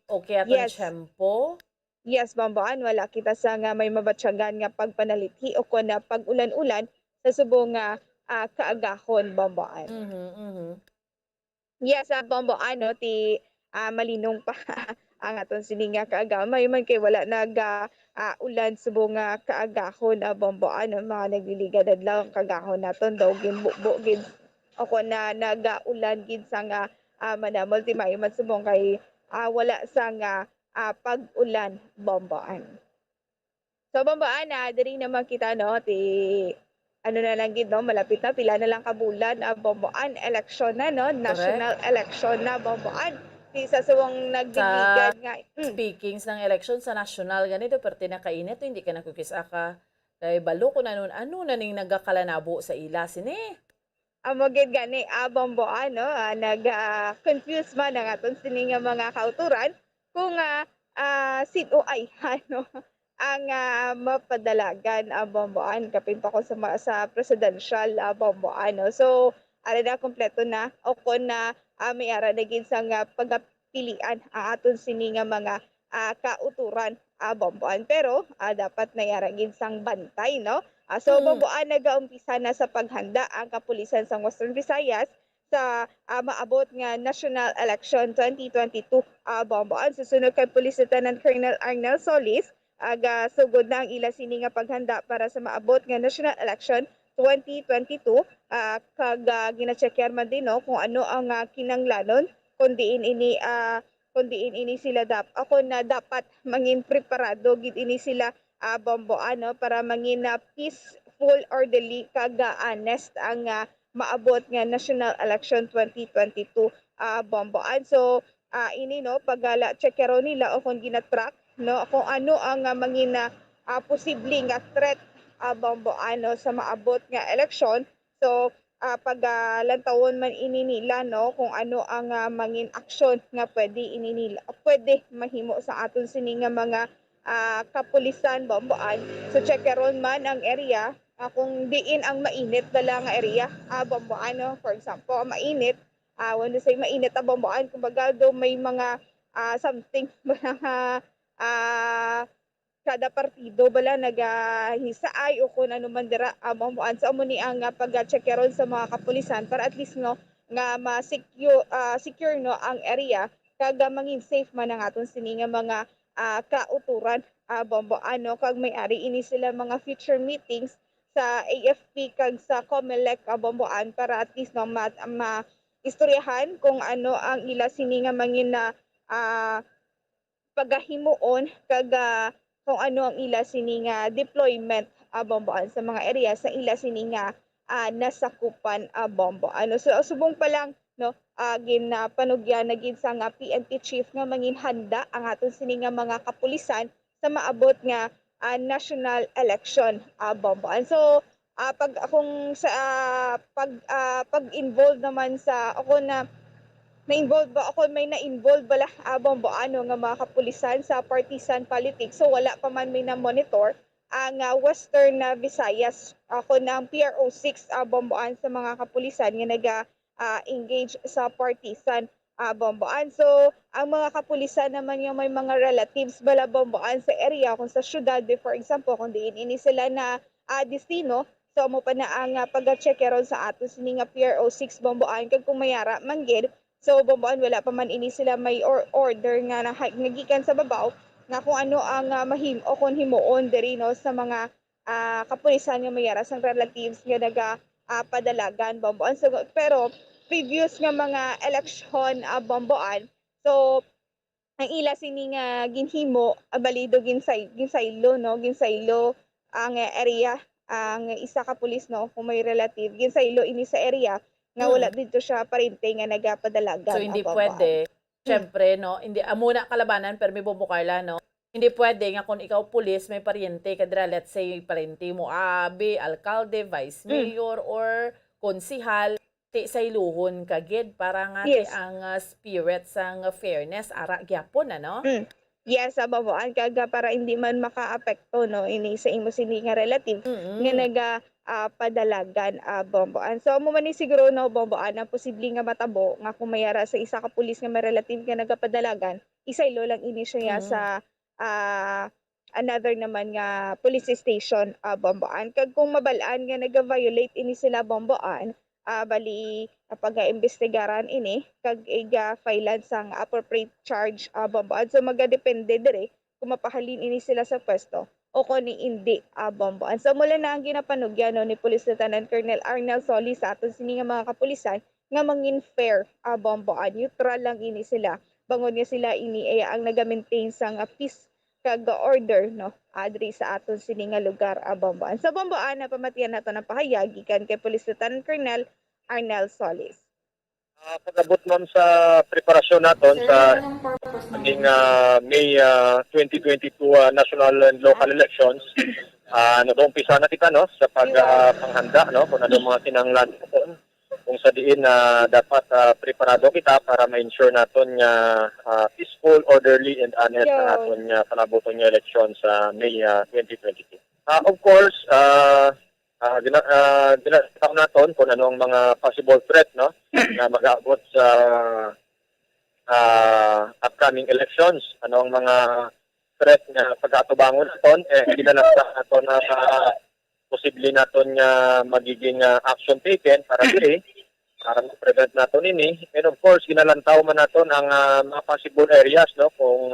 Okay aton Yes. tiyempo. Yes, Bombaan, wala kita sa nga may mabatsyagan nga pagpanalithi o kun na pag-ulan-ulan sa subong nga kaagahon Bombaan. Yes, Bombaan, no, ti malinong pa ang aton sini nga kaagama man kay wala ulan subong nga kaagahon bomboan mga nagliligad adlaw ang kagahon naton daw ginbubo gid ako na nagaulan gid sa nga manamol ti mayo man subong kay wala sa nga pag-ulan bomboan. So bomboan diri naman kita no ti ano na lang gid no malapit na pila na lang ka bulan bomboan election na no national election na bomboan isa suwang nagdiligad nga Speaking ng election sa national ganito perti na kainit hindi ka nakukisa ka kay balo ko na nun ano na ning nagakalanabo sa ila sini. Amo gid gani bomboan no nag-confuse man ang aton sini nga mga kauturan kung sino ay ano ang mapadalagan bomboan kapin pa ko sa presidential bomboan no. So ara na kompleto na o kon na may ara na gid sa nga pagpilian ang aton sini nga mga kauturan bomboan pero dapat na yara gid sang bantay no. So bomboan nagaumpisa na sa paghanda ang kapulisan sa Western Visayas sa maabot nga national election 2022 bomboan susunod kay Police Lieutenant Colonel Arnel Solis sugod na ang ila sini nga paghanda para sa maabot nga national election 2022 kag gina-checker man din no kung ano ang kinanglanon kung diin ini sila dapat mangin preparado gid ini sila bomboan no para mangin peaceful orderly kag honest ang maabot nga national election 2022 bomboan. So ini no pagala checkero nila o kung gina-track no kung ano ang mangin posibleng threat bomboan no sa maabot nga election. So paglantawon man ini nila no kung ano ang mangin aksyon nga pwede mahimo sa aton sini nga mga kapulisan bomboan. So checkeron man ang area kung diin ang mainit dala nga area bomboan no. For example mainit when they say mainit bomboan kumbaga do may mga something kada partido bala nagahisaay o kung ano man dira bomboan. So amo ni ang pag-checkeron sa mga kapulisan para at least no nga secure no ang area kag mangin safe man ang aton sini nga mga kauturan bomboan no kag may-ari ini sila mga future meetings sa AFP kag sa COMELEC bomboan para at least no istoryahan kung ano ang ila sini nga mangin na pagahimuon kag kung ano ang ila sini nga deployment bomboan sa mga area sa ila sini nga nasakupan bomboan. So subong pa lang no ginpanugyan na gid sa nga PNP chief nga mangin handa ang aton sini nga mga kapulisan sa maabot nga national election bomboan. So pag akong sa pag-involve naman sa ako na na-involve ba ako may na-involve bala bomboan nga mga kapulisan sa partisan politics. So wala pa man may na-monitor ang Western Visayas ako ng PRO 6 bomboan sa mga kapulisan nga engage sa partisan bomboan. So ang mga kapulisan naman yung may mga relatives bala bomboan sa area kung sa syudad for example kung diin ini sila na destino. So mo pa na ang pag-checkeron sa ato sini nga PRO 6 bomboan kag kung mayara man gid. So bomboan wala pa man ini sila may order nga nagikan sa babaw nga kung ano ang mahim o kung himuon diri no sa mga kapulisan nga mayara sang relatives nga padalagan bomboan. So pero previous nga mga election bomboan so ang ila sini nga ginhimo balido ginsaylo no ginsaylo ang area ang isa ka pulis no kung may relative ginsaylo ini sa area nga wala dito siya parente nga nagapadalagan. So hindi pwede. Syempre no, hindi muna kalabanan pero may Carla no. Hindi pwede nga kung ikaw pulis may pariente kadra let's say parente mo alkalde, vice mayor or konsihal ti sayluhon kagid para nga ang spirit sang fairness ara gyapon ano. Yes, babaan kaga para hindi man makaapekto no ini sa imo sini nga relative nga padalagan bomboan. So mo man ni siguro no bomboan ang posible nga matabo nga kung mayara sa isa ka pulis nga may relative nga nagapadalagan isaylo lang ini siya sa another naman nga police station bomboan. Kag kung mabalaan nga naga-violate ini sila bomboan bali pag-imbestigaran ini kag iga-filean sang appropriate charge bomboan. So magadepende dire kung mapahalin ini sila sa pwesto o kung hindi bomboan. So mula na ang ginapanugyan no, ni Police Lieutenant Colonel Arnel Solis sa aton sini nga mga kapulisan nga mangin fair bomboan. Neutral lang ini sila. Bangon nga sila ini ang naga-maintain sang peace kag order no adri sa aton sini nga lugar bomboan. Sa bomboan na pamatian nato ng pahayag gikan kay Police Lieutenant Colonel Arnel Solis. Pag-abot ma'am sa preparasyon naton sa ating May 2022 national and local elections, nag-umpisa na kita no sa panghanda no kung ano mga kinahanglan naton kung sa diin dapat preparado kita para ma-ensure naton nga peaceful, orderly and honest na naton nga panabuton nga eleksyon sa May 2022. Of course, ginataw naton kung ano ang mga possible threat no na mag-aabot sa upcoming elections. Ano ang mga threat na pag-atubangon naton ginanakta naton na posible naton nga magiging action taken para diri para ma-prevent naton ini. And of course ginalantaw man naton ang mga possible areas no kung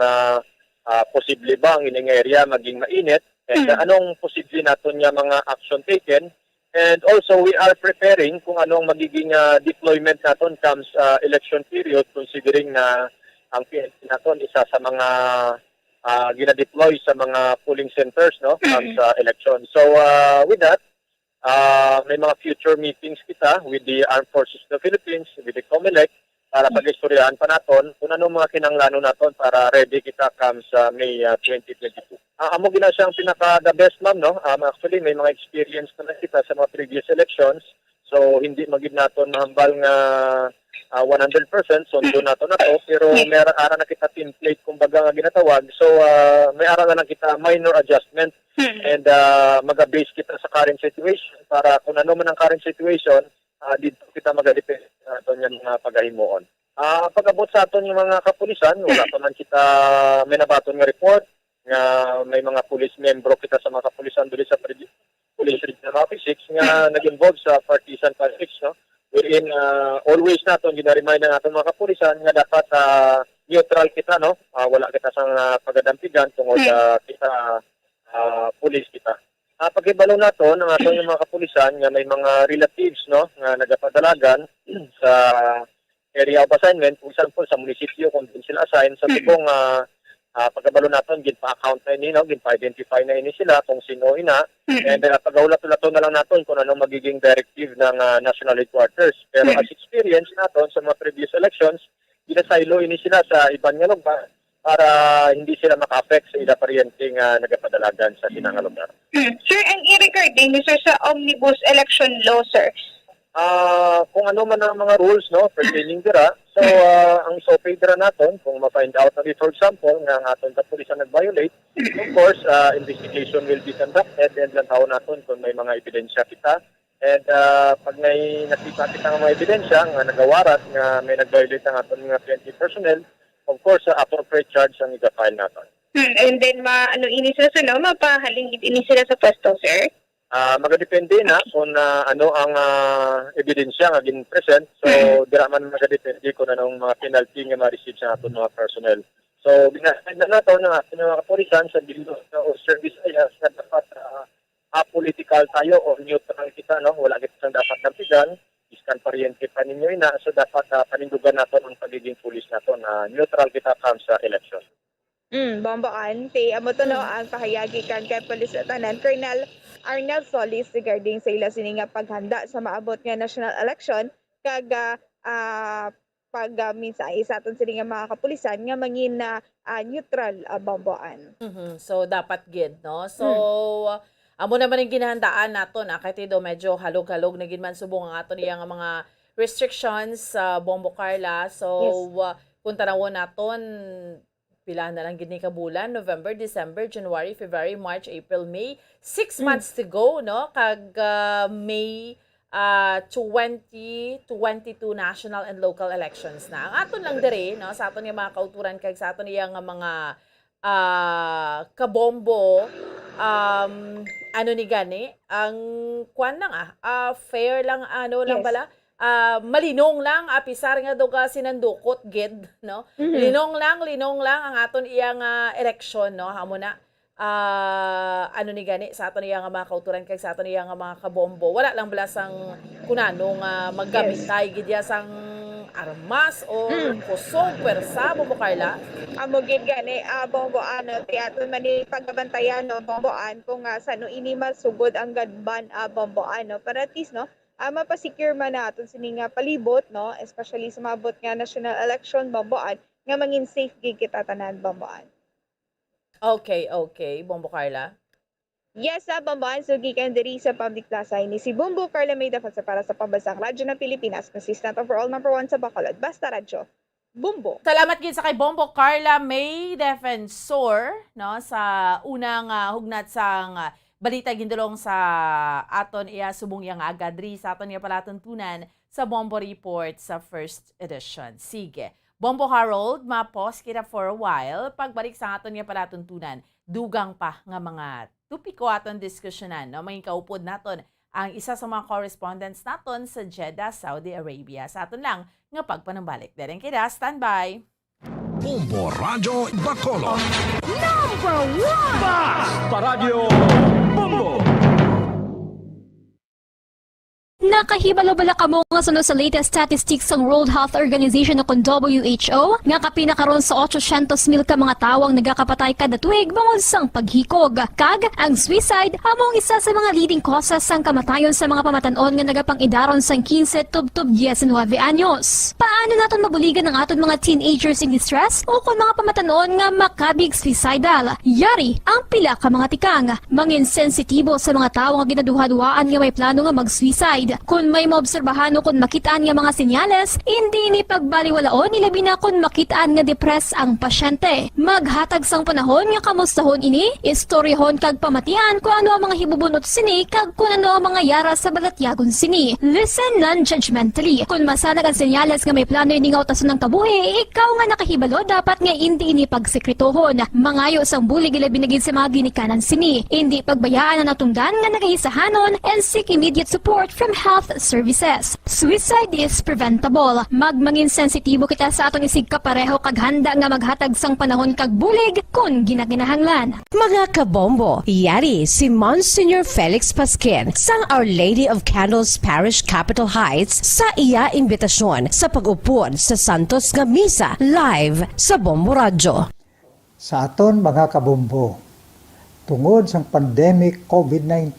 posible ba ang ining area maging mainit and anong posible naton nga mga action taken. And also, we are preparing kung anong magiging deployment naton comes election period, considering na ang PNP naton isa sa mga gina-deploy sa mga polling centers no comes election. So, with that, may mga future meetings kita with the Armed Forces of the Philippines, with the COMELEC, para pag-istoryahan pa naton kung anong mga kinahanglan naton para ready kita comes May 2022. Amo gina siyang pinaka-the best ma'am no. Actually may mga experience na kita sa mga previous elections. So hindi magid naton mahambal nga 100% sundo naton na to, pero may ara na kita template kumbaga nga ginatawag. So may ara na lang kita minor adjustment and maga-base kita sa current situation para kung ano man ang current situation dito kita magadepende naton yung mga paghahimuon. Pag-abot sa aton yung mga kapulisan, wala pa man kita may nabaton nga report nga may mga police membro kita sa mga kapulisan dili sa Police Regional Office 6 nga nag-involve sa partisan politics no. Wherein always naton gina-remind naton mga kapulisan nga dapat neutral kita no. Wala kita sang pagadampigan tungod kita police kita. Pag-ibalo naton ang aton yung mga kapulisan nga may mga relatives no nga nagapadalagan sa area of assignment, for example sa munisipyo kung din sila assign sa tubong pagkabalo naton ginpa-account na ini no, ginpa-identify na ini sila kung sino ina and pag-ulat-ulaton na lang naton kung ano magiging directive ng national headquarters. Pero as experience naton sa mga previous elections, ginasilo ini sila sa ibang nga lugar para hindi sila maka-affect sa ila paryente nga nagapadalagan sa sinang lugar. Sir, ang i-regarding ni sir sa omnibus election law, sir, kung ano man ang mga rules no pertaining dira, so ang isopay dira naton kung ma-find out na for example nga ang aton kapulisan nag-violate, of course investigation will be conducted and lantaw naton kung may mga ebidensya kita and pag may nakita kita ng mga ebidensya nga nagawarat nga may nag-violate ang aton mga PNP personnel, of course appropriate charge ang i-file naton. And then ini sila no mapahalin ini sila sa pwesto, sir? Magadepende na kung ano ang ebidensya nga gin-present. So, dira man magadepende kung anong mga penalty nga ma-receive sa aton mga personnel. So, binasad na nato ng ating mga kapulisan sa Bildos o service areas na dapat apolitical tayo o neutral kita, no? Wala kita dapat nampigan. Iskan pariente pa ninyo ina. So, dapat panindugan nato ang pagiging pulis nato na neutral kita comes sa election. Bombaan. Amo to no ang pahayagi kan kay Police Lieutenant Colonel Arnel Solis regarding sa ila sini nga paghanda sa maabot nga national election kag pag-minsay sa aton sini nga mga kapulisan nga mangin neutral bombaan. So dapat gid no. So amo naman ang ginahandaan naton kahit do medyo halog-halog na gid man subong ang aton iya nga mga restrictions sa Bombo Carla. So kung tanawon naton pila na lang gid ni kabulan, November, December, January, February, March, April, May. 6 months to go, no? Kag May 2022 national and local elections na. Ang aton lang dire, no? Sa aton yung mga kauturan kag sa aton yung mga kabombo, ano ni gani, ang kwan lang fair lang lang Yes. bala. Malinong lang apisar nga do ka sinandukot gid, no? Linong lang ang aton iyang election, no? Hamo na ano ni gani sa aton iyang mga kauturan kag sa aton iyang mga kabombo. Wala lang bala sang kunano nga maggamit tay gid ya sang armas o kusog persa mo Carla. Amo gid gani bombo ti aton man ni pagbantayan no bomboan kung sano ini masugod ang gadban bomboan no para at least no mapasecure man naton sini nga palibot no especially sa mabot nga national election bomboan nga mangin safe gid kita tanan bomboan. Okay, Bombo Carla. Yes, bomboan so gikan diri sa public plaza ni si Bombo Carla Mayda para sa pambansang radyo ng Pilipinas, consistent overall number 1 sa Bacolod. Basta radyo. Bombo. Salamat gid sa kay Bombo Carla May Defensor no sa unang hugnat sang balita gindulong sa aton iya subong yang agadri sa aton iya palatuntunan sa Bombo Report sa first edition. Sige. Bombo Harold, mapos kita for a while. Pagbalik sa aton iya palatuntunan, dugang pa nga mga tupiko aton diskusyonan. No? May kaupod naton ang isa sa mga correspondents naton sa Jeddah, Saudi Arabia. Sa aton lang nga pagpanambalik. Dereng kida, standby. Bombo Radyo Bacolod. Number 1! Basta Radio Bombo! Nakahibalo-bala ka mo nga sunod sa latest statistics ng World Health Organization o WHO nga kapinakaroon sa 800,000 ka mga tawang nagakapatay kada tuig bangod sang paghikog. Kag ang suicide among isa sa mga leading causes sang kamatayon sa mga pamatanon nga nagapangidaron sang 15 tubtub 19 anyos. Paano naton mabuligan ang aton mga teenagers in distress o kung mga pamatanon nga makabig suicidal? Yari ang pila ka mga tikang mangin sensitibo sa mga tawo nga ginaduha-duhaan nga may plano nga mag-suicide. Kung may maobserbahan o kung makitaan nga mga senyales, hindi ni pagbaliwalaon nilabi na kung makitaan nga depress ang pasyente. Maghatag sang panahon nga kamustahon ini, istoryahon kag pamatian kung ano ang mga hibubunot sini kag kung ano ang mga yara sa balatyagon sini. Listen non-judgmentally. Kung masanag ang senyales nga may plano ini nga utason ng kabuhi, ikaw nga nakahibalo dapat nga hindi ini pagsekretohon. Mangayo sang bulig ilabi na gid sa mga ginikanan sini. Hindi pagbayaan ang natungdan nga nagahisahanon and seek immediate support from health services. Suicide is preventable. Magmangin sensitibo kita sa atong isig kapareho kag handa nga maghatag sang panahon kag bulig kung ginaginahanglan. Mga kabombo, yari si Monsignor Felix Pasquin sang Our Lady of Candles Parish Capitol Heights sa iya imbitasyon sa pag-upod sa Santos nga Misa live sa Bombo Radyo. Sa aton mga kabombo, tungod sa pandemic COVID-19,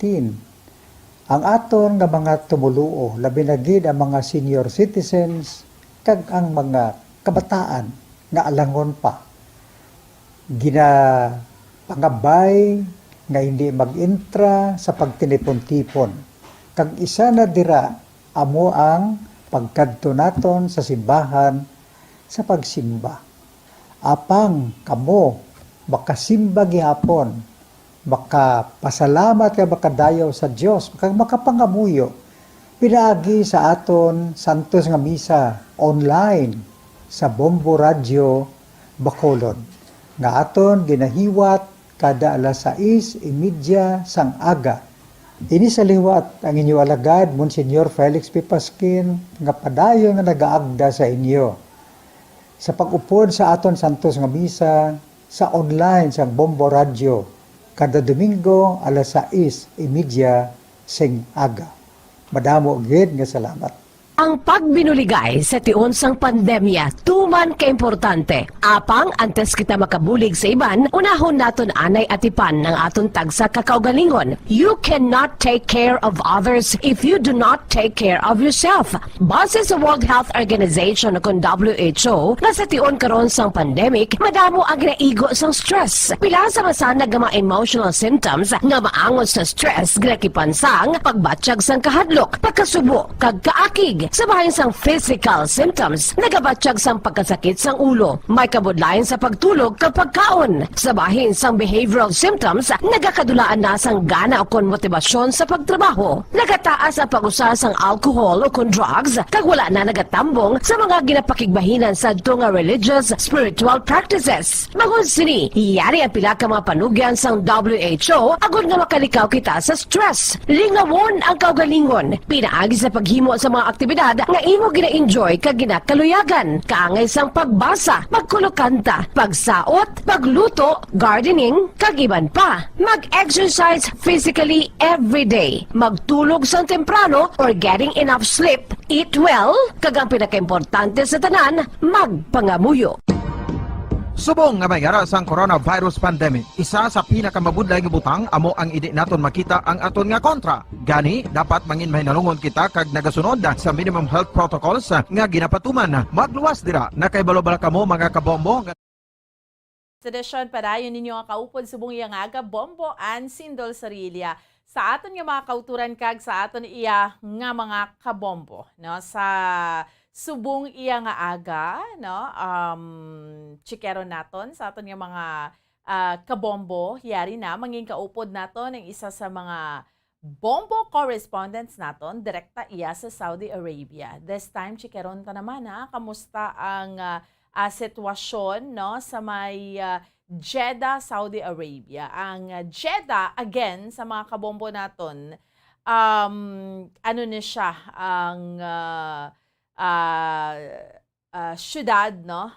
ang aton nga mga tumuluo, labi na gid ang mga senior citizens kag ang mga kabataan nga alangon pa. Pangabay nga hindi mag-intra sa pagtinipon-tipon. Kag isa na dira amo ang pagkadto naton sa simbahan sa pagsimba. Apang kamo makasimba gihapon, makapasalamat ka makadayaw sa Dios, makapangamuyo. Pinaagi sa aton Santos nga Misa online sa Bombo Radyo Bacolod. Nga aton ginahiwat kada alas 6:30 sang aga. Ini sa liwat ang inyo alagad, Monsignor Felix P. Pasquin, nga padayon nga nagaagda sa inyo. Sa pag-upod sa aton Santos nga Misa sa online sa Bombo Radyo, kada Domingo alas 6:30 sing aga. Madamo gid nga salamat. Ang pagbinuligay sa tion sang pandemya, tuman ka importante. Apang antes kita makabulig sa iban, unahon naton anay atipan ng aton tagsa kakaugalingon. You cannot take care of others if you do not take care of yourself. Base sa World Health Organization o WHO, na sa tion karon sang pandemic, madamo ang naigo sang stress. Pila sa masanag nga mga emotional symptoms nga maangon sa stress, ginakipansang pagbatsyag sang kahadlok, pagkasubo, kag kaakig, sa bahin sang physical symptoms, nagabatsyag sang pagkasakit sang ulo, may kabudlayan sa pagtulog kapag kaon. Sa bahin sang behavioral symptoms, nagakadulaan na sang gana o kon motibasyon sa pagtrabaho. Nagataas ang pag-usa sang alcohol o kon drugs, kag wala na nagatambong sa mga ginapakigbahinan sa nga religious, spiritual practices. Magun sini, yari ang pila ka mga panugyan sang WHO agud nga makalikaw kita sa stress. Lingawon ang kaugalingon, pinaagi sa paghimo sa mga aktibidad nga imo gina-enjoy kag ginakaluyagan, kaangay sang pagbasa, pagkulokanta, pagsaot, pagluto, gardening, kag iban pa. Mag-exercise physically every day, magtulog sang temprano or getting enough sleep, eat well, kag ang pinakaimportante sa tanan, magpangamuyo. Subong nga may gara sang coronavirus pandemic, isa sa pinakamabudlay nga butang amo ang idi naton makita ang aton nga kontra. Gani, dapat mangin mahinalungon kita kag nagasunod sa minimum health protocols nga ginapatuman. Magluwas dira na kay balo-bala kamo mga kabombo. Tradisyon padayon ninyo ang kaupod subong iya nga aga Bombo and Sindol Sarilia. Sa aton nga mga kauturan kag sa aton iya nga mga kabombo, no, sa subong iya nga aga, no, chikero naton sa aton nga mga kabombo, yari na manging kaupod naton ang isa sa mga bombo correspondents naton, direkta iya sa Saudi Arabia. This time chikeron ta naman kamusta ang sitwasyon, no, sa may Jeddah, Saudi Arabia. Ang Jeddah, again, sa mga kabombo naton, ano na siya, ang syudad, no?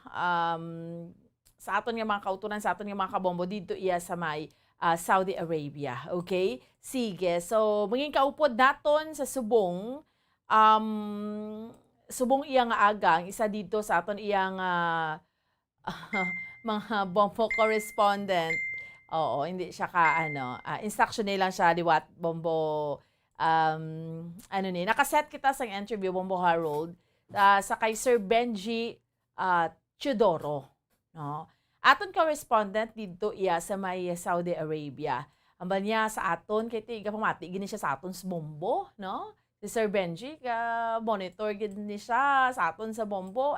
Sa aton nga mga kauturan, sa aton nga mga kabombo, dito iya sa may Saudi Arabia. Okay? Sige. So, maging kaupod naton sa subong, subong iyang aga, ang isa dito sa aton iyang mga bombo correspondent. Oo, hindi siya ka, instruction lang siya, liwat, bombo, nakaset kita sa interview, Bombo Harold, sa kay Sir Benji Chudoro. No? Aton correspondent dito iya sa may Saudi Arabia. Ang niya sa aton, kaya tiga pamati, gini siya sa aton sa bombo, no? Si Sir Benji, monitor gini siya sa aton sa bombo,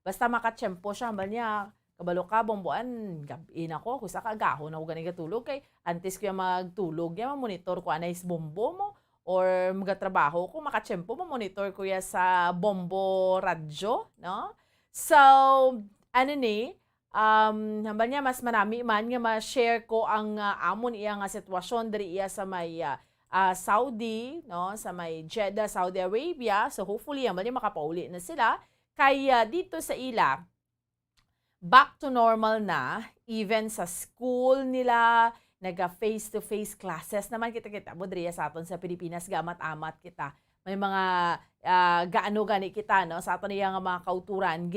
basta makatsyempo siya, ang niya, kabalo ka, bomboan, gabiin ako, kusa ka, agahon ako ganing katulog, kay antes ko yung magtulog, yung monitor ko anay sa bombo mo, or magatrabaho ko, makatsyempo mo, monitor ko ya sa bombo radyo, no? So, hamba niya, mas marami man nga ma-share ko ang amon iya nga sitwasyon dari iya sa may Saudi, no? Sa may Jeddah, Saudi Arabia. So, hopefully, hamba niya makapauli na sila. Kaya dito sa ila, back to normal na, even sa school nila, naga-face-to-face classes naman kita budriya sa aton sa Pilipinas, gamat-amat kita. May mga gaano gani kita, no? Sa aton niya nga mga kauturan,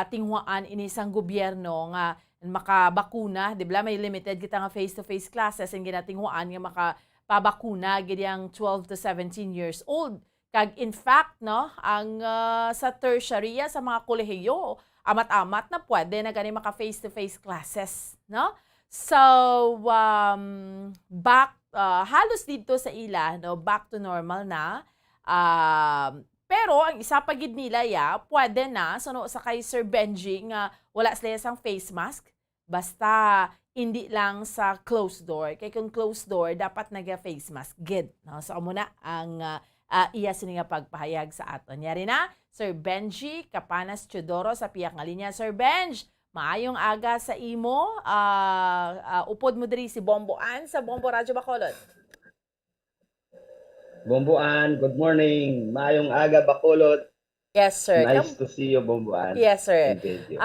tinghuaan inisang gobyerno nga makabakuna, di ba? May limited kita nga face-to-face classes, ang ginatinghuan nga makapabakuna, ganyang 12 to 17 years old. Kag in fact, no, ang sa tertiary, sa mga kolehiyo, amat-amat na pwede na gani maka face-to-face classes, no? So, halos dito sa ila, no, back to normal na. Pero ang isa pagid nila pwede na sa kay Sir Benji nga wala sila sang face mask, basta hindi lang sa closed door. Kay kung closed door dapat naga-face mask gid, no? So amo na ang iya sini nga pagpahayag sa aton. Yari na Sir Benji Capanas Chudoro sa piyak nga linya. Sir Benj, maayong aga sa imo. Upod mo diri si Bomboan sa Bombo Radyo Bacolod. Bomboan, good morning. Maayong aga, Bacolod. Yes, sir. Nice to see you, Bomboan. Yes, sir. Thank you.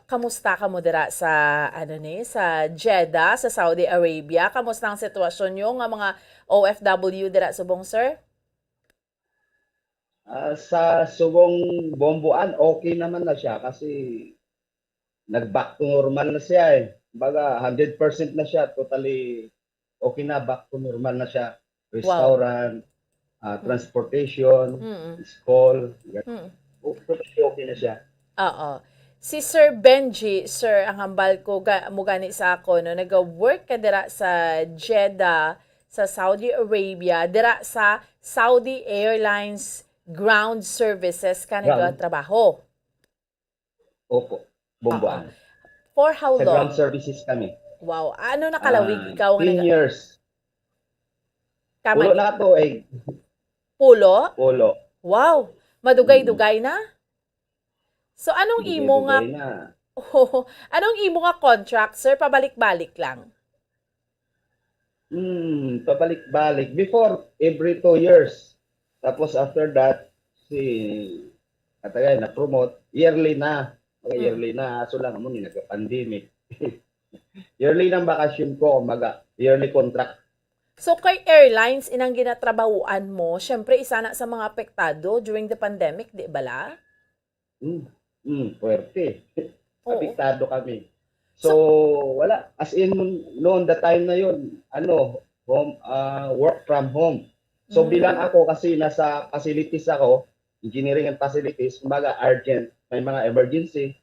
Kamusta ka mo dira sa sa Jeddah, sa Saudi Arabia? Kamusta ang sitwasyon nyo nga mga OFW dira subong, sir? Sa subong Bomboan, okay naman na siya kasi nag-back to normal na siya eh. Baga, 100% na siya. Totally okay na, back to normal na siya. Restaurant, transportation, school. Okay na siya. Oo. Si Sir Benji, sir, ang hambal ko mo gani sa ako, no, nag-work ka dira sa Jeddah, sa Saudi Arabia, dira sa Saudi Airlines Ground Services ka nagatrabaho. Opo, Bomboan. For how Sa long? ground services kami. Wow, ano nakalawig ikaw? 10 years. Kamay, Pulo na to eh. pulo? Pulo. Wow, madugay-dugay na? So anong imo nga Dugay na. anong imo nga contract, sir? Pabalik-balik lang. Pabalik-balik. Before, every 2 years. Tapos after that, katagay na-promote. Yearly na. Yearly na. Aso lang mo ni nagka-pandemic. Yearly ng bakasyon ko. Yearly contract. So kay airlines, inang ginatrabahuan mo, syempre isa na sa mga apektado during the pandemic, di bala? Puwerte. Apektado kami. So, wala. As in, noon, the time na yun, work from home. So, bilang ako kasi nasa facilities ako, engineering and facilities, kumbaga urgent, may mga emergency,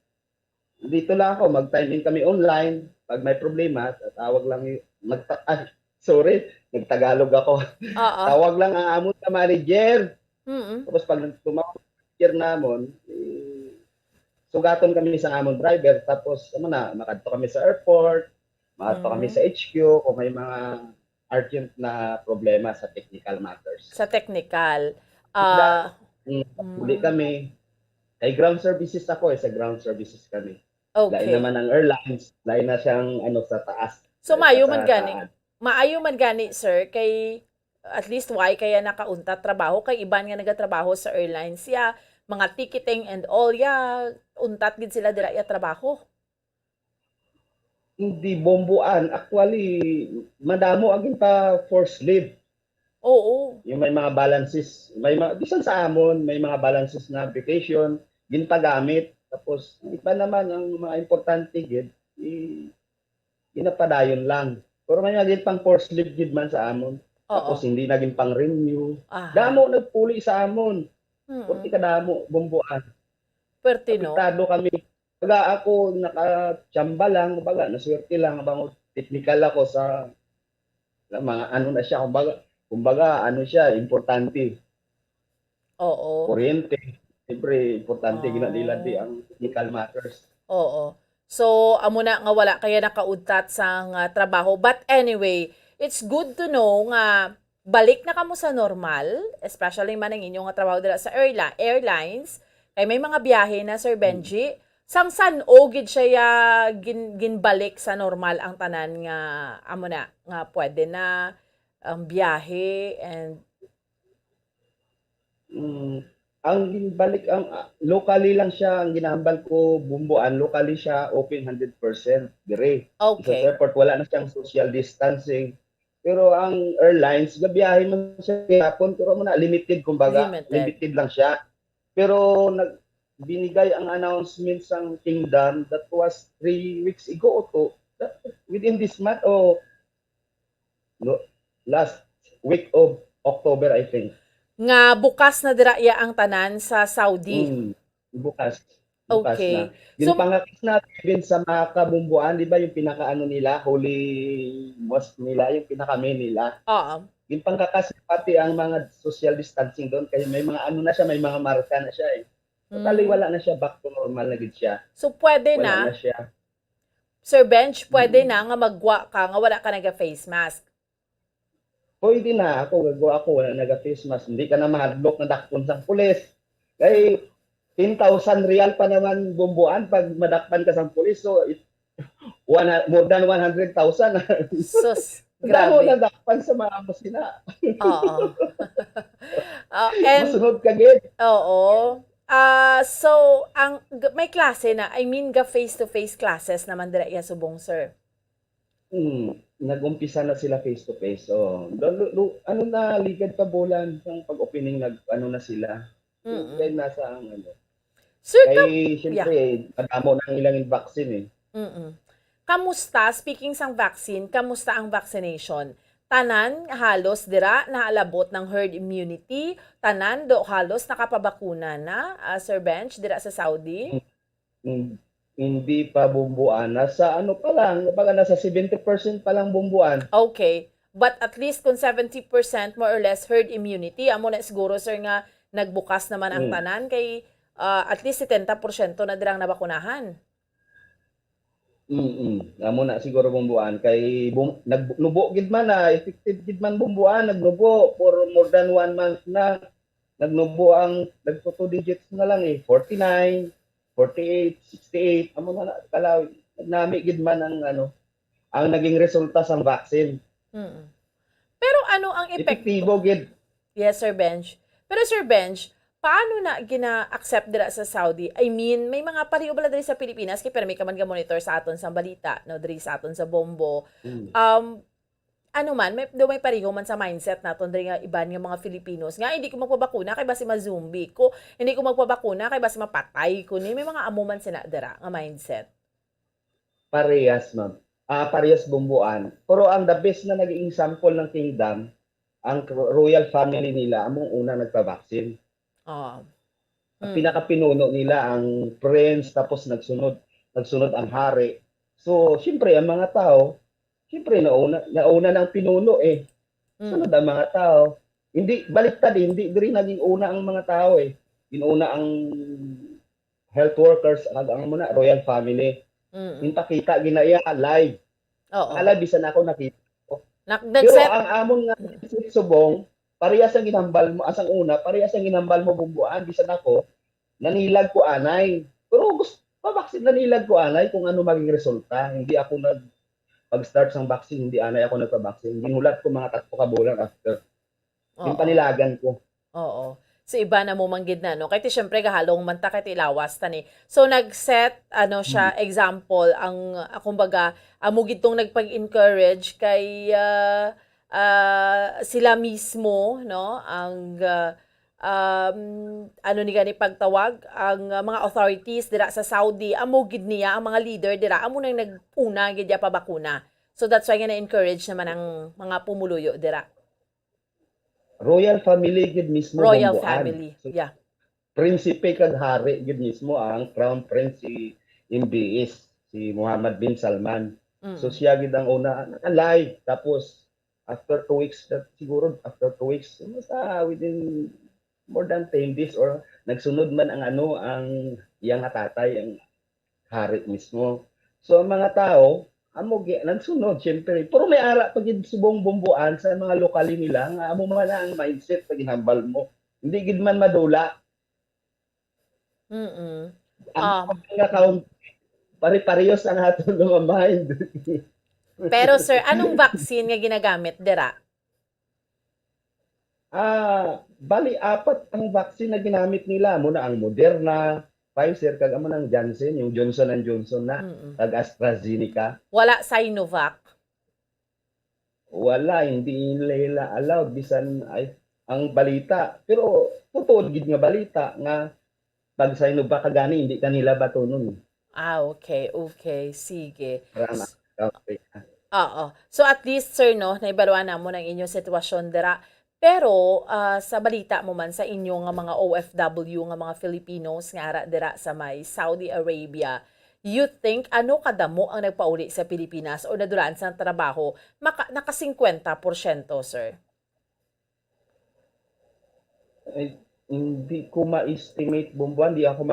dito lang ako, mag-time in kami online. Pag may problema, tawag lang nagtagalog ako. Tawag lang ang amon sa manager. Tapos pag tumawag sa manager namon, sugaton kami sa amon driver. Tapos makadto kami sa airport, makadto kami sa HQ kung may mga urgent na problema sa technical matters. Sa technical. Uli kami. Kay ground services ako sa ground services kami. Okay. Lain naman ang airlines, lain na siyang sa taas. So maayo man gani. Maayo man gani, sir, kay at least why kaya nakaunta trabaho kay iban nga nagatrabaho sa airlines ya, mga ticketing and all ya, untat gid sila dira ya trabaho. Hindi bomboan, actually madamo agin pa forced leave. Oo. Yung may mga balances, may mga bisan sa amon, may mga balances na vacation ginpagamit. Tapos iba naman ang mga importante gid ginapadayon lang. Pero may naging pang forced leave gid man sa amon. Tapos hindi naging pang renew. Damo nagpuli sa amon. Kunti ka damo bomboan. Pwerte no. Apektado kami. Baga ako nakachamba lang, baga naswerte lang abang technical ako sa mga na siya kumbaga siya importante. Oo. Kuryente. Siyempre importante ginadila di ang technical matters. Oo. So, amo na nga wala kaya nakaudtat sa trabaho. But anyway, it's good to know nga balik na kamo sa normal, especially man ang inyong nga trabaho dira sa airlines. Kay may mga biyahe na, Sir Benji. San gid siya ginbalik sa normal ang tanan nga amo na nga pwede na ang biyahe and ang ginbalik locally lang siya ang ginahambal ko bomboan, locally siya open 100% dire. Okay. Sa airport wala na siyang social distancing. Pero ang airlines gabiyahe man siya hapon pero limited kumbaga, limited lang siya. Pero binigay ang announcement sang kingdom that was 3 weeks ago within this month last week of October I think. Nga bukas na dira ya ang tanan sa Saudi. Bukas Okay. na. Yung pangakis natin sa mga kabumbuan, di ba yung pinakaano nila, Holy Mosque nila, yung pinaka-main nila. Oo. Yung pangkakas pati ang mga social distancing doon, kaya may mga na siya, may mga marka na siya eh. Totally wala na siya, back to normal na gid siya. So pwede Wala na, na siya. Sir Bench, pwede na nga magwa ka nga wala ka naga-face mask. Pwede na ako, gagawa ako, wala naga-face mask. Hindi ka na mahadlok na dakpon sa pulis. Kaya 10,000 real pa naman bumbuan pag madakpan ka sa pulis. So, more than 100,000. Sus, Grabe. grabe. Na dakpan sa mga masina. Oo. And, Masunod ka gid. oo. So, may klase na, I mean, face-to-face classes naman dira iya subong, sir. Nag-umpisa na sila face-to-face. So, ano na, ligad pa bulan ng pag-opening, na sila. Kaya nasa ang Sir, kaya siyempre, madamo ng ilang vaccine eh. Kamusta, speaking sang vaccine, kamusta ang vaccination? Tanan, halos dira, naalabot ng herd immunity. Tanan, halos nakapabakuna na, Sir Bench, dira sa Saudi? Hindi pa bumbuan. Nasa ano pa lang, baga nasa 70% pa lang bumbuan. Okay. But at least kung 70% more or less herd immunity, amo na siguro sir nga nagbukas naman ang tanan kay at least 70% na dirang nabakunahan. Amo na siguro bumbuan kay nagnubo gid man na effective gid man bumbuan, nagnubo for more than 1 month na. Nagnubo ang nagpo 2 digits na lang 49, 48, 68 amo na kalaw nami gid man ang ang naging resulta sa vaccine. Pero ano ang epektibo gid? Yes, Sir Benj. Pero Sir Benj, paano na gina-accept dira sa Saudi? I mean, may mga pariyo bala diri sa Pilipinas kay pero may kaman monitor sa aton sa balita, no, diri sa aton sa Bombo. Ano man, may pariho man sa mindset naton diri nga iban nga mga Filipinos nga hindi ko magpabakuna kay basi mazumbi ko, hindi ko magpabakuna kay basi mapatay ko ni may mga amo man sina dira nga mindset. Parehas, ma'am. Parehas bumbuan. Pero ang the best na naging example ng kingdom, ang royal family nila among una nagpa-vaccine. Pinakapinuno nila ang prince tapos nagsunod ang hari. So, siyempre ang mga tao, siyempre nauna ng pinuno Sunod ang mga tao. Hindi baliktad hindi rin naging una ang mga tao Inuna ang health workers ang muna royal family. Kita ginaya live. Ala bisan ako nakita. Pero ang amon nga subong, parehas ang ginambal mo asang una, parehas ang ginambal mo bumbuan bisan ako nanilag ko anay. Pero gusto pa-vaccine nanilag ko anay kung ano maging resulta. Hindi ako pag-start ng vaccine, hindi anay ako nagpa-vaccine. Ginulat ko mga 3 ka bulan after. Yung panilagan ko. Oo. So iba na mo manggid na no. Kay ti syempre gahalong man ta kay ilawas ta ni. So nag-set siya example ang kumbaga amo gitong nagpag-encourage kay sila mismo no ang ni gani pagtawag ang mga authorities dira sa Saudi amo gid niya ang mga leader dira amo nang naguna gid ya pabakuna. So that's why na-encourage naman ang mga pumuluyo dira. Royal family gid mismo Royal bumbuan. family. Yeah. Prinsipe kag hari gid mismo ang crown prince si MBS si Muhammad bin Salman. So siya gid ang una live tapos after 2 weeks siguro after 2 weeks within more than 10 days or nagsunod man ang ang iyang tatay ang hari mismo. So ang mga tao amo nagsunod syempre pero may ara pag subong bumbuan sa mga lokali nila nga amo man ang mindset pag hinambal mo hindi gid man madula. Ang account pare-parehas ang aton mga mind. Pero sir, anong vaccine nga ginagamit dira? Bali 4 ang vaccine na ginamit nila muna ang Moderna, Pfizer kag amo nang Janssen, yung Johnson & Johnson na kag AstraZeneca. Wala Sinovac. Wala, hindi nila allowed bisan ang balita. Pero totoo gid nga balita nga pag Sinovac kagani hindi kanila batunon. Okay. Sige. Okay. Oo. So at least sir no, naibaluan na mo ng inyong sitwasyon dira. Pero sa balita mo man sa inyong mga OFW nga mga Filipinos nga ara dira sa may Saudi Arabia, you think ano kadamo ang nagpauli sa Pilipinas o nadulaan sa trabaho naka 50% sir? Hindi ko ma-estimate bumbuan, hindi ako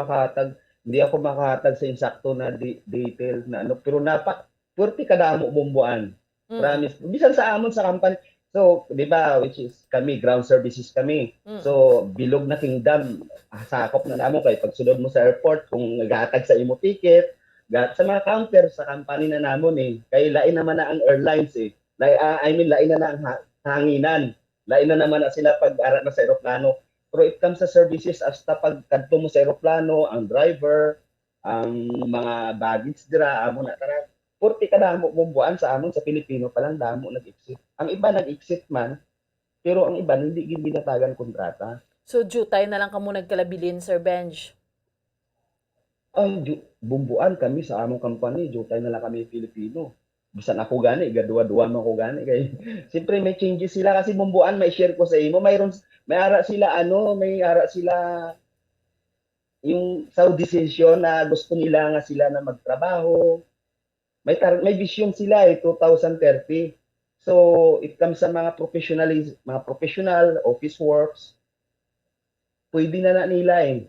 makahatag sa insakto na detail na pero purti kadamo bumbuan. Promise. Bisan sa amon sa company. So, di ba, which is kami, ground services kami. So, bilog na kingdom, sakop na namo kay pagsulod mo sa airport, kung naghatag sa imo ticket, sa mga counter sa company na namon kay lain naman na ang airlines lain na ang hanginan. Lain na naman na sila pag-ara na sa eroplano. Pero it comes sa services, hasta pagkadto mo sa eroplano, ang driver, ang mga baggage dira, amo na tara. Purti ka damo bumbuan sa amon sa Pilipino palang damo nag-exit. Ang iba nag-exit man, pero ang iba hindi ginatagan kontrata. So jutay na lang kamo nagkalabilin Sir Benj. Bumbuan kami sa among company, jutay na lang kami Pilipino. Bisan ako gani, gadua-dua man ako gani kay siyempre may changes sila kasi bumbuan may share ko sa imo. May ara sila yung sa decision na gusto nila nga sila na magtrabaho. May vision sila 2030. So, it comes sa mga professional, office works, pwede na nila eh.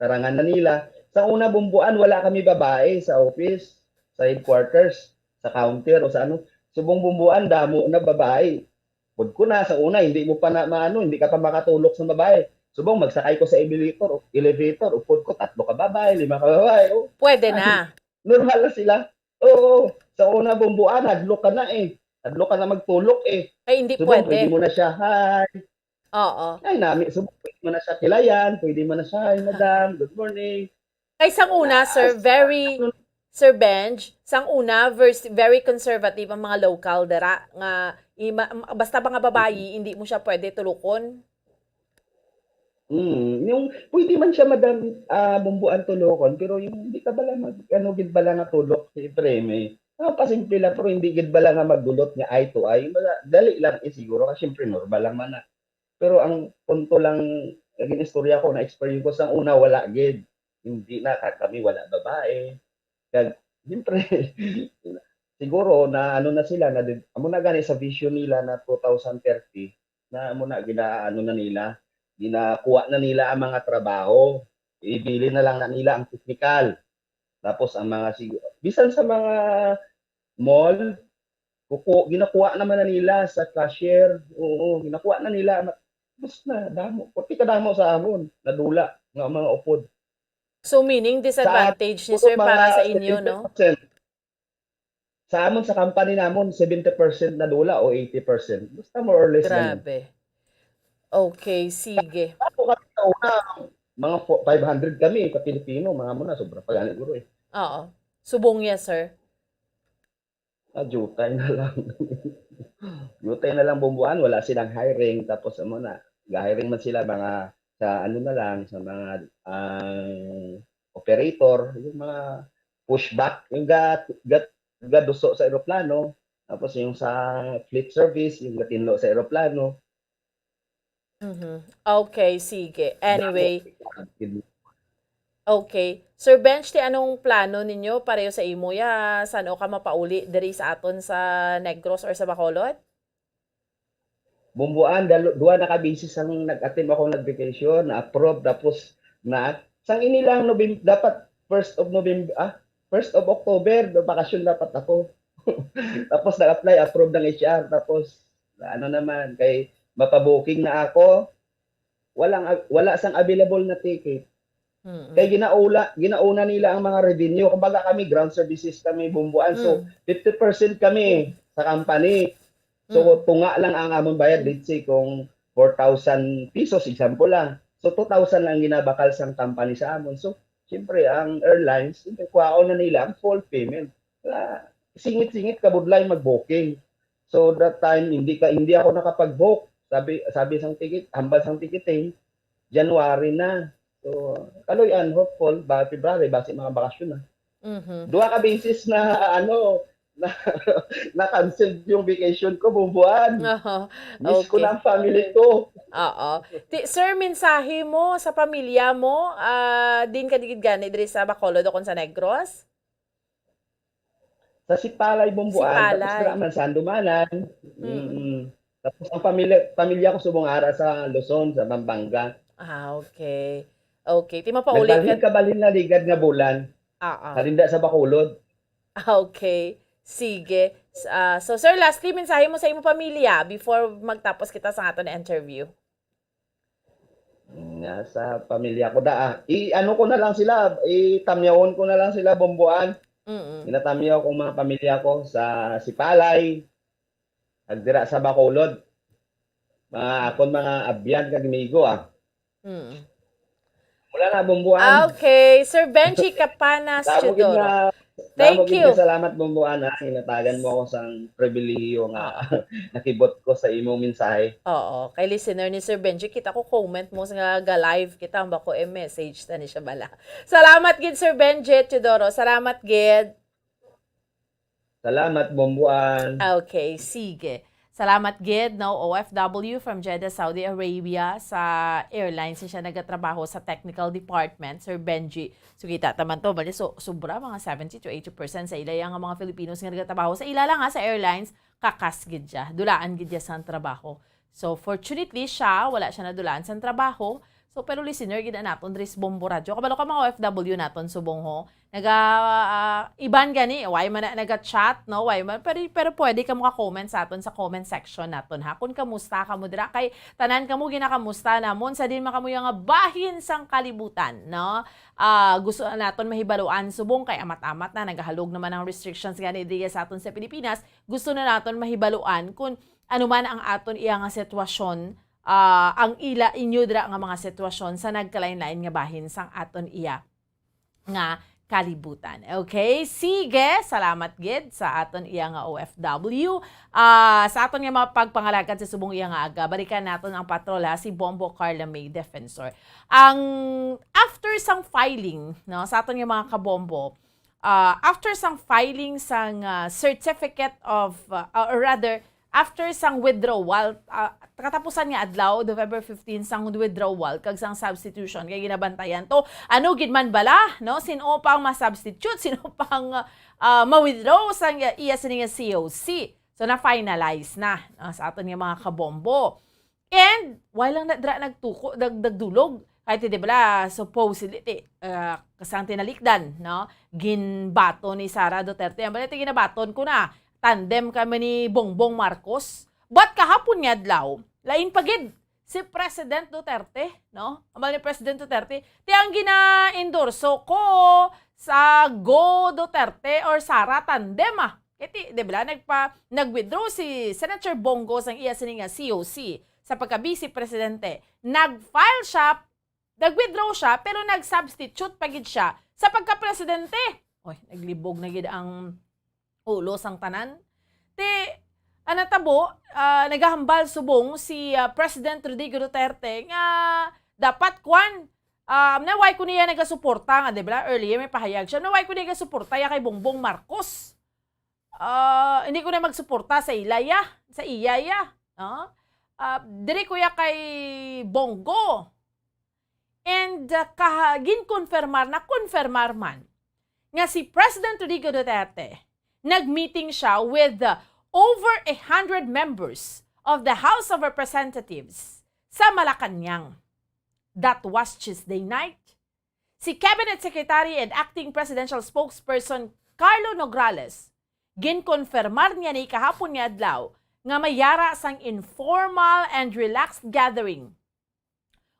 Tarangan na nila. Sa una bumbuan, wala kami babae sa office, sa headquarters, sa counter o sa ano. Subong bumbuan, damo na babae. Pud ko na sa una, hindi mo pa na maano, hindi ka pa makatulog sa babae. Subong magsakay ko sa elevator, upod ko 3 ka babae, 5 ka babae. Oh. Pwede na. Normal na sila. Oo, sa una bumbuan, hadlok ka na eh. Hadlok ka na magtulog eh. Ay, hindi Subong, pwede. pwede mo na siya, hi. Oo. Ay, subong, pwede mo na siya kilayan, pwede mo na siya, hi madam, good morning. Kay sang una, sir, Sir Benj, sang una, very conservative ang mga local dara nga basta mga babayi, hindi mo siya pwede tulukon. Yung pwede man siya madam bumbuan tulokon, pero yung hindi ka bala gid bala nga tulok, siyempre may pasimple lang, pero hindi gid bala nga magdulot nga eye to eye. Dali lang siguro kasi siyempre normal lang man na. Pero ang punto lang, naging istorya ko na experience ko sa una, wala gid. Hindi na kami wala babae. Kag siyempre siguro na ano na sila na amo na gani sa vision nila na 2030 na amo na ginaano na nila, ginakuha na nila ang mga trabaho. Ibili na lang na nila ang technical. Tapos ang mga bisan sa mga mall, ginakuha naman na nila sa cashier. Oo, ginakuha na nila. Basta na damo, pati kadamo sa amon, nadula nga mga upod. So meaning disadvantage ni sir para sa inyo, no? Sa amon sa company namon 70% na dula o 80%. Basta more or less. Grabe. Okay, sige. Ako kami sa una, mga 500 kami, ka Pilipino, mga muna, sobra pa ganit guro eh. Oo. Subong niya, sir. Jutay na lang. Jutay na lang bumbuan, wala silang hiring, tapos na, ga-hiring man sila mga sa ano na lang, sa mga operator, yung mga pushback, yung gaduso sa eroplano, tapos yung sa fleet service, yung gatinlo sa eroplano. Okay, sige. Anyway. Okay. Sir Bench, anong plano ninyo pareho sa imo ya? Saan o ka mapauli diri sa aton sa Negros or sa Bacolod? Bumbuan, duwa na ka-basis ang nag-attend ako nag-vacation, na-approve, tapos sang inilang dapat 1st of October, bakasyon dapat ako. Tapos nag-apply, approve ng HR, tapos ano naman, kay mapabooking na ako, wala sang available na ticket. Kaya ginauna nila ang mga revenue. Kumbaga kami, ground services kami, bumbuan. So, 50% kami sa company. So, tunga lang ang among bayad. Let's say, kung 4,000 pesos, example lang. So, 2,000 lang ginabakal sa company sa amon. So, siyempre, ang airlines, kuhaon na nila ang full payment. Singit-singit, kabudlay mag-booking. So, that time, hindi ako nakapag-book. Sabi sang ticket, hambal sang ticketing, January na. So, kaloyan, hopeful, February, basi mga bakasyon na. Duha ka basis na, na-cancel yung vacation ko, bumbuan. Miss ko na ang family ko. Oo. Sir, mensahe mo sa pamilya mo, din ka digid gani diri sa Bacolod o kung sa Negros? Sa Sipalay, bumbuan. Tapos naman sa Andumanan. Tapos ang pamilya ko subong ara sa Luzon, sa Pampanga. Okay. Okay. Di mapaulit ka. Nagbalhin na ligad nga bulan. Harinda sa Bacolod. Okay. Sige. So, sir, lastly, mensahe mo sa imo pamilya before magtapos kita sa aton na interview. Sa pamilya ko ano ko na lang sila, itamyawon ko na lang sila bumbuan. Inatamyaw ko mga pamilya ko sa Sipalay, agdira sa Bacolod. Akon mga abyan kag migo Wala na bumbuan. Okay, Sir Benji Capanas Chidoro. Thank you. Salamat bumbuan inatagan mo ako sa pribilehiyo nga nakibot ko sa imong mensahe. Oo, kay listener ni Sir Benji kita ko comment mo nga ga-live kita bako message ta ni siya bala. Salamat gid Sir Benji Chidoro. Salamat gid. Salamat bumbuan. Okay, sige. Salamat gid no OFW from Jeddah, Saudi Arabia sa airlines siya nagatrabaho sa technical department, Sir Benji. So kita taman to bali so sobra mga 70 to 80% sa ila yang mga Filipinos nga nagatrabaho sa ila lang sa airlines kakas gid siya. Dulaan gid siya sa trabaho. So fortunately siya wala siya nadulaan sa trabaho. So, pero listener, gina naton Dris Bombo Radio. Kabalo ka mga OFW naton subong ho. Iban gani, why man na naga-chat, no? Why man, pero pwede ka maka-comment sa aton sa comment section naton ha. Kung kamusta ka mo dira, kay tanan ka mo ginakamusta namon sa din makamuya nga bahin sang kalibutan, no? Gusto naton mahibaluan subong kay amat-amat na nagahalog naman ang restrictions gani diya sa aton sa Pilipinas. Gusto na naton mahibaluan kung ano man ang aton iya nga sitwasyon ang ila inyo dira nga mga sitwasyon sa nagkalain-lain nga bahin sang aton iya nga kalibutan. Okay? Sige, salamat gid sa aton iya nga OFW. Sa aton nga mga pagpangalagad sa subong iya nga aga, balikan naton ang patrola si Bombo Carla May Defensor. Ang after sang filing, no, sa aton nga mga kabombo, after sang filing sang certificate of or rather after sang withdrawal, katapusan nga adlaw, November 15, sang withdrawal, kag sang substitution, kay ginabantayan to, ano gid man bala, no? Sino pang ma-substitute, sino pang ma-withdraw sang iya sininga COC. So, na-finalize na sa aton nga mga kabombo. And, why lang nagtuko, nagdulog, kahit di bala, supposedly, kasang tinalikdan, no? Ginbato ni Sara Duterte. Ang balita ginabaton ko na, tandem kami ni Bongbong Marcos. But kahapon nga adlaw, lain pagid si President Duterte, no? Amal ni President Duterte, ti ang gina-endorso ko sa Go Duterte or Sara tandem ah. Iti, di ba, nag-withdraw si Senator Bongo sang iya sininga COC sa pagka-vice presidente. Nag-file siya, nag-withdraw siya, pero nag-substitute pagid siya sa pagka-presidente. Oy, naglibog na gid ang ulo sang tanan. Anatabo, nagahambal subong si President Rodrigo Duterte nga dapat kwan naway ko niya nagasuporta nga, di ba? Earlier may pahayag siya, naway ko niya nagasuporta ya kay Bongbong Marcos. Hindi ko na magsuporta sa Ilaya, sa Iyaya. Diri ko ya kay Bongo. And ginkonfirmar man nga si President Rodrigo Duterte nag-meeting siya with over 100 members of the House of Representatives sa Malacanang. That was Tuesday night. Si Cabinet Secretary and Acting Presidential Spokesperson Carlo Nograles ginkonfirmar niya ni kahapon nga adlaw nga mayara sang informal and relaxed gathering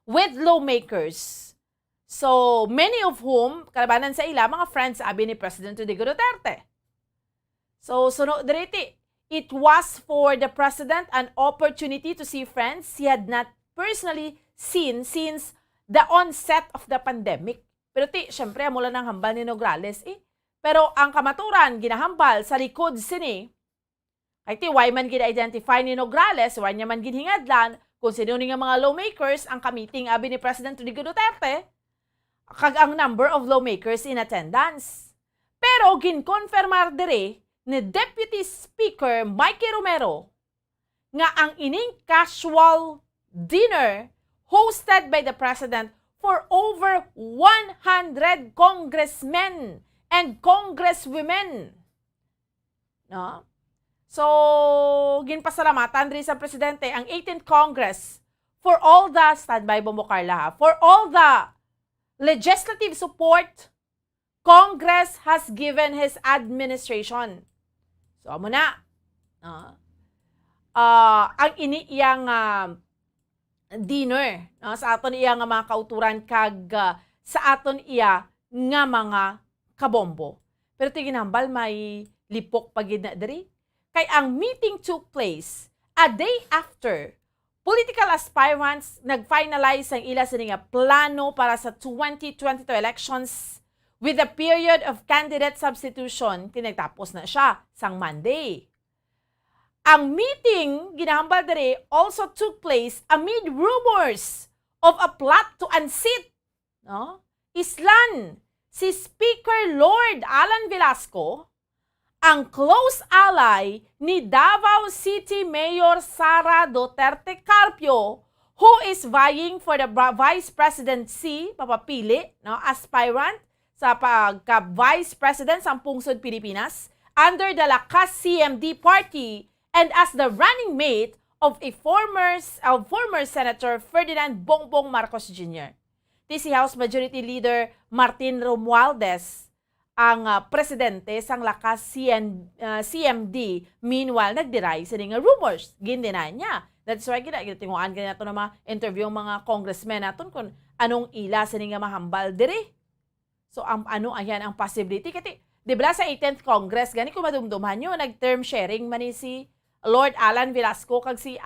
with lawmakers. So, many of whom, kalabanan sa ila, mga friends abi ni President Rodrigo Duterte. So, sunod diriti, it was for the President an opportunity to see friends he had not personally seen since the onset of the pandemic. Pero syempre, mula ng hambal ni Nograles, Pero ang kamaturan, ginahambal sa likod sini, kay why man gina-identify ni Nograles, why niya man ginhingadlan, kung sino nga mga lawmakers ang kamiting abi ni President Rodrigo Duterte, kag ang number of lawmakers in attendance. Pero ginkonfirmar dire ni Deputy Speaker Mikey Romero nga ang ining casual dinner hosted by the President for over 100 congressmen and congresswomen. No? So, ginpasalamatan rin sa Presidente ang 18th Congress for all the, standby Bombo Carla, for all the legislative support Congress has given his administration. So, amo na. Ang iniiyang dinner sa aton iya nga mga kauturan kag sa aton iya nga mga kabombo. Pero tiginambal may lipok pagid na diri. Kay ang meeting took place a day after political aspirants nag-finalize ang ila sa nga plano para sa 2022 elections with a period of candidate substitution, tinagtapos na siya sang Monday. Ang meeting, ginahambal dere, also took place amid rumors of a plot to unseat Islan si Speaker Lord Alan Velasco ang close ally ni Davao City Mayor Sara Duterte Carpio, who is vying for the vice presidency, papapili, no, aspirant sa pagka-vice president sa Pungsod Pilipinas under the Lakas CMD party and as the running mate of former Senator Ferdinand Bongbong Marcos Jr. Si House Majority Leader Martin Romualdez ang presidente sang Lakas CMD. Meanwhile, nagdiray sa nga rumors. Gindinay niya. That's why ginatinguan ganyan nato na ma-interview ang mga congressmen naton kung anong ila sa nga mahambal diri. So, ano ayan ang possibility? Kasi, di ba sa 18th Congress, gani kung madumduman nyo, nag-term sharing man ni si Lord Alan Velasco kag si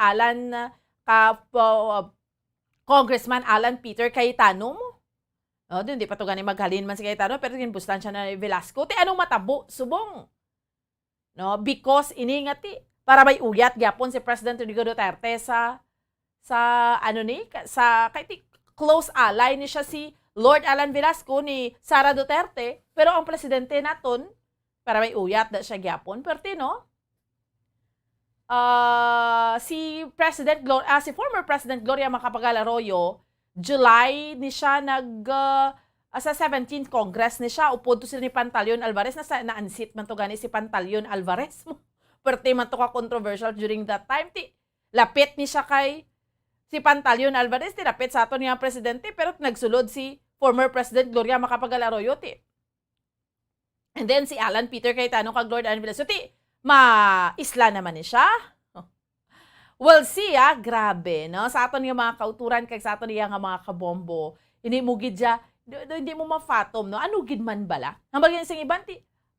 Congressman Alan Peter Cayetano mo. No, doon di pa to gani maghalin man si Cayetano pero ginbustan siya na Velasco. Ti anong matabo subong? No, because iningati para may uyat gyapon si President Rodrigo Duterte sa kay close ally ni siya si Lord Alan Velasco ni Sara Duterte, pero ang presidente naton para may uyat da siya gyapon perti no. Si former President Gloria Macapagal Arroyo, July ni siya sa 17th Congress ni siya upod to sila ni Pantaleon Alvarez na-unseat man to gani si Pantaleon Alvarez mo. Perti man to ka controversial during that time. Lapit ni siya kay si Pantaleon Alvarez, lapit sa ato niya presidente, pero nagsulod si former President Gloria Macapagal Arroyo. And then si Alan Peter Cayetano kag Lord Alan Velasco. Ma-isla naman ni siya. We'll see, grabe, no? Sa aton yung mga kauturan, kag sa aton yung mga kabombo, hindi mo gidya, hindi mo mafatom, no? Ano gid man bala? Hambal ganyan sa iban,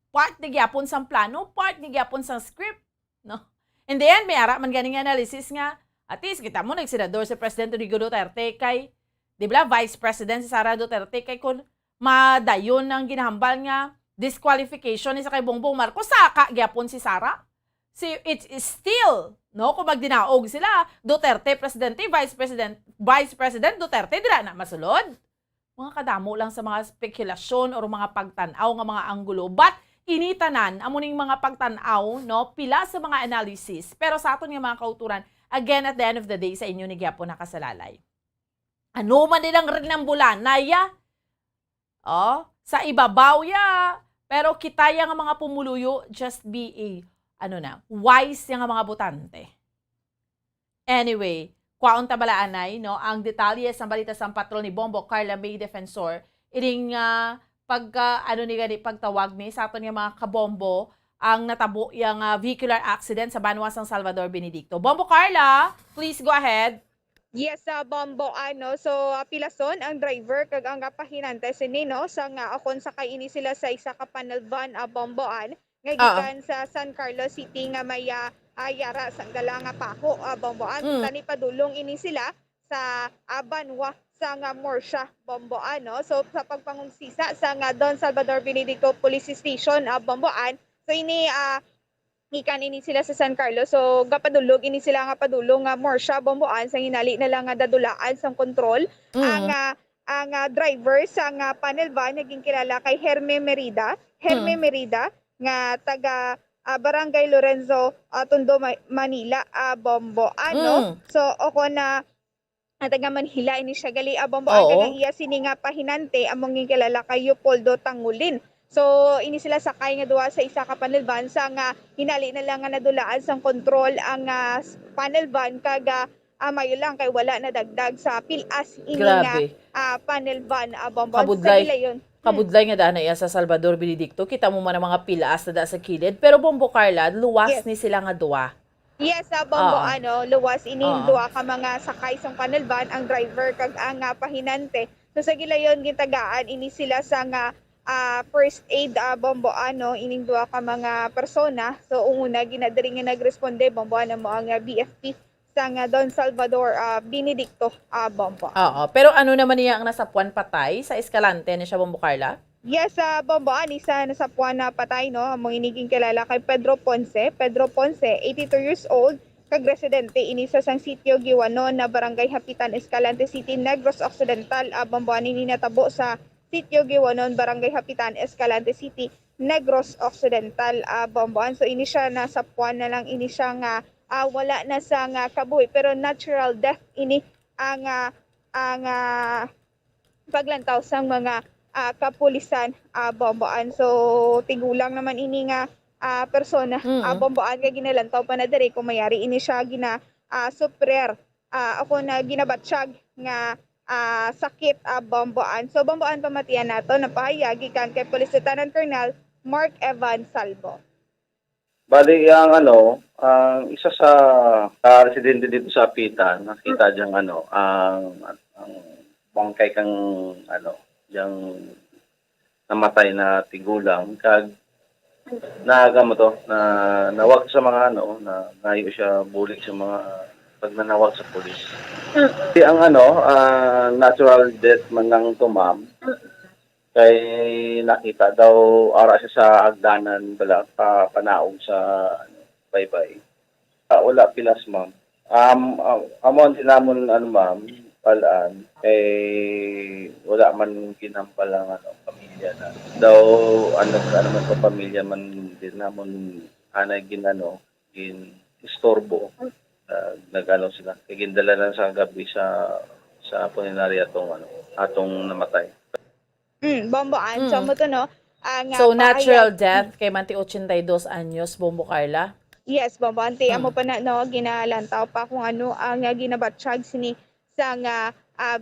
part ni gyapon sang plano, part ni gyapon sang script, no? In the end, may ara man ganing analysis nga, at least kita mo nagsenador si President Rodrigo Duterte kay, di ba, Vice President si Sara Duterte kay kung madayon ang ginahambal nga disqualification ni sa kay Bongbong Marcos, saka gyapon si Sara. It is still, no, kung magdinaog sila, Duterte Presidente, Vice President Duterte, dila na masulod. Mga kadamo lang sa mga spekulasyon o mga pagtanaw nga mga anggulo. But, initanan, amuning mga pagtanaw, no, pila sa mga analysis. Pero sa aton nga mga kauturan, again, at the end of the day, sa inyo ni Gyapo nakasalalay. Ano man nilang rin ng bulanaya? Sa ibabaw ya. Pero kitaya nga mga pumuluyo, just be wise nga mga butante. Anyway, kwaon tabalaanay, no, ang detalye sa balita sa patrol ni Bombo Carla May Defensor, ining pagtawag ni sa aton nga mga kabombo, ang natabo yung vehicular accident sa Banwa San Salvador Benedicto. Bombo Carla, please go ahead. Yes, Bombo, so pilason ang driver kag ang pahinante si Nino sa nga akon sakay ini sila sa isa ka panel van Bomboan nga gikan sa San Carlos City nga may ayara sang dala nga paho Bomboan. Tani padulong ini sila sa Banwa sa nga Morsha Bomboan, no? So sa pagpangunsisa sa nga Don Salvador Benedicto Police Station Bomboan, so ini gikan ini sila sa San Carlos. So gapadulog ini sila nga padulong nga Morsha Bomboan sa hinali na lang nga dadulaan sang kontrol. Ang driver sa nga panel van naging kilala kay Herme Merida nga taga Barangay Lorenzo, Tondo, Manila, Bomboan. So ako na taga Manila ini siya gali Bomboan kag iya sini nga pahinante among kilala kay Leopoldo Tangulin. So ini sila sakay nga duwa sa isa ka panel van sa nga hinali na lang nga nadulaan sang kontrol ang panel van kag mayo lang kay wala na dagdag sa pilas ini nga panel van Bomboan sa ilayon. Kabudlay nga daan na sa Salvador Benedicto, kita mo man ang mga pilaas na sa kilid, pero Bombo Carla, luwas ni sila nga duwa. Yes, Bombo, luwas ining duwa ka mga sakay sang panel van, ang driver kag ang pahinante. So sa gilayon gitagaan ini sila sa nga first aid Bombo, ining duwa ka mga persona. So una ginadiri nga nagresponde Bombo mo ang BFP sa nga Don Salvador Benedicto Bombo. Pero ano naman niya ang nasapuan patay sa Escalante ni siya Bombo Carla? Yes, Bombo, isa nasapuan na patay, no, among iniging kilala kay Pedro Ponce, 82 years old, kag residente ini sa sang sitio Giwanon na Barangay Hapitan, Escalante City, Negros Occidental. Bombo, ini natabo sa sitio Giwanon, Barangay Hapitan, Escalante City. Negros Occidental Bomboan. So ini siya nasa puwan na lang ini siya nga wala na sa nga kabuhi pero natural death ini ang paglantaw sa mga kapulisan Bomboan. So tigulang naman ini nga persona Bomboan nga ginalantaw pa na diri kung mayari ini siya gina suprer ako na ginabatsyag nga sakit Bomboan. So Bomboan pamatian nato napahayag gikan kay Police Lieutenant Colonel Mark Evan Salvo. Bali ang isa sa residente dito sa Apitan, nakita diyang ang bangkay kang diyang namatay na tigulang kag nawag sa mga na nayo siya bulik sa mga pagnanawag sa pulis. Ang natural death man lang to, ma'am. Kay nakita daw ara siya sa hagdanan bala panaog sa baybay. Wala pilas, ma'am. Amon sinamon ma'am palaan kay wala man ginampal ang pamilya na. Daw man sa pamilya man din namon anay gin istorbo. Nagano sila. Kay gindala lang sa gabi sa punerarya atong namatay. Bomboan. So mo to So natural death kay manti 82 anyos, Bombo Carla? Yes, Bomboan. Amo pa na ginalantaw pa kung ano ang ginabatsyag sini sa nga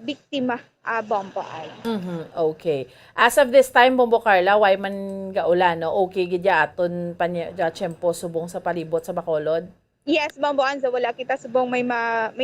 biktima Bomboan. Okay. As of this time, Bombo Carla, why man gaulan, okay gidya aton panya tiyempo subong sa palibot sa Bacolod? Yes, Bomboan. So wala kita subong may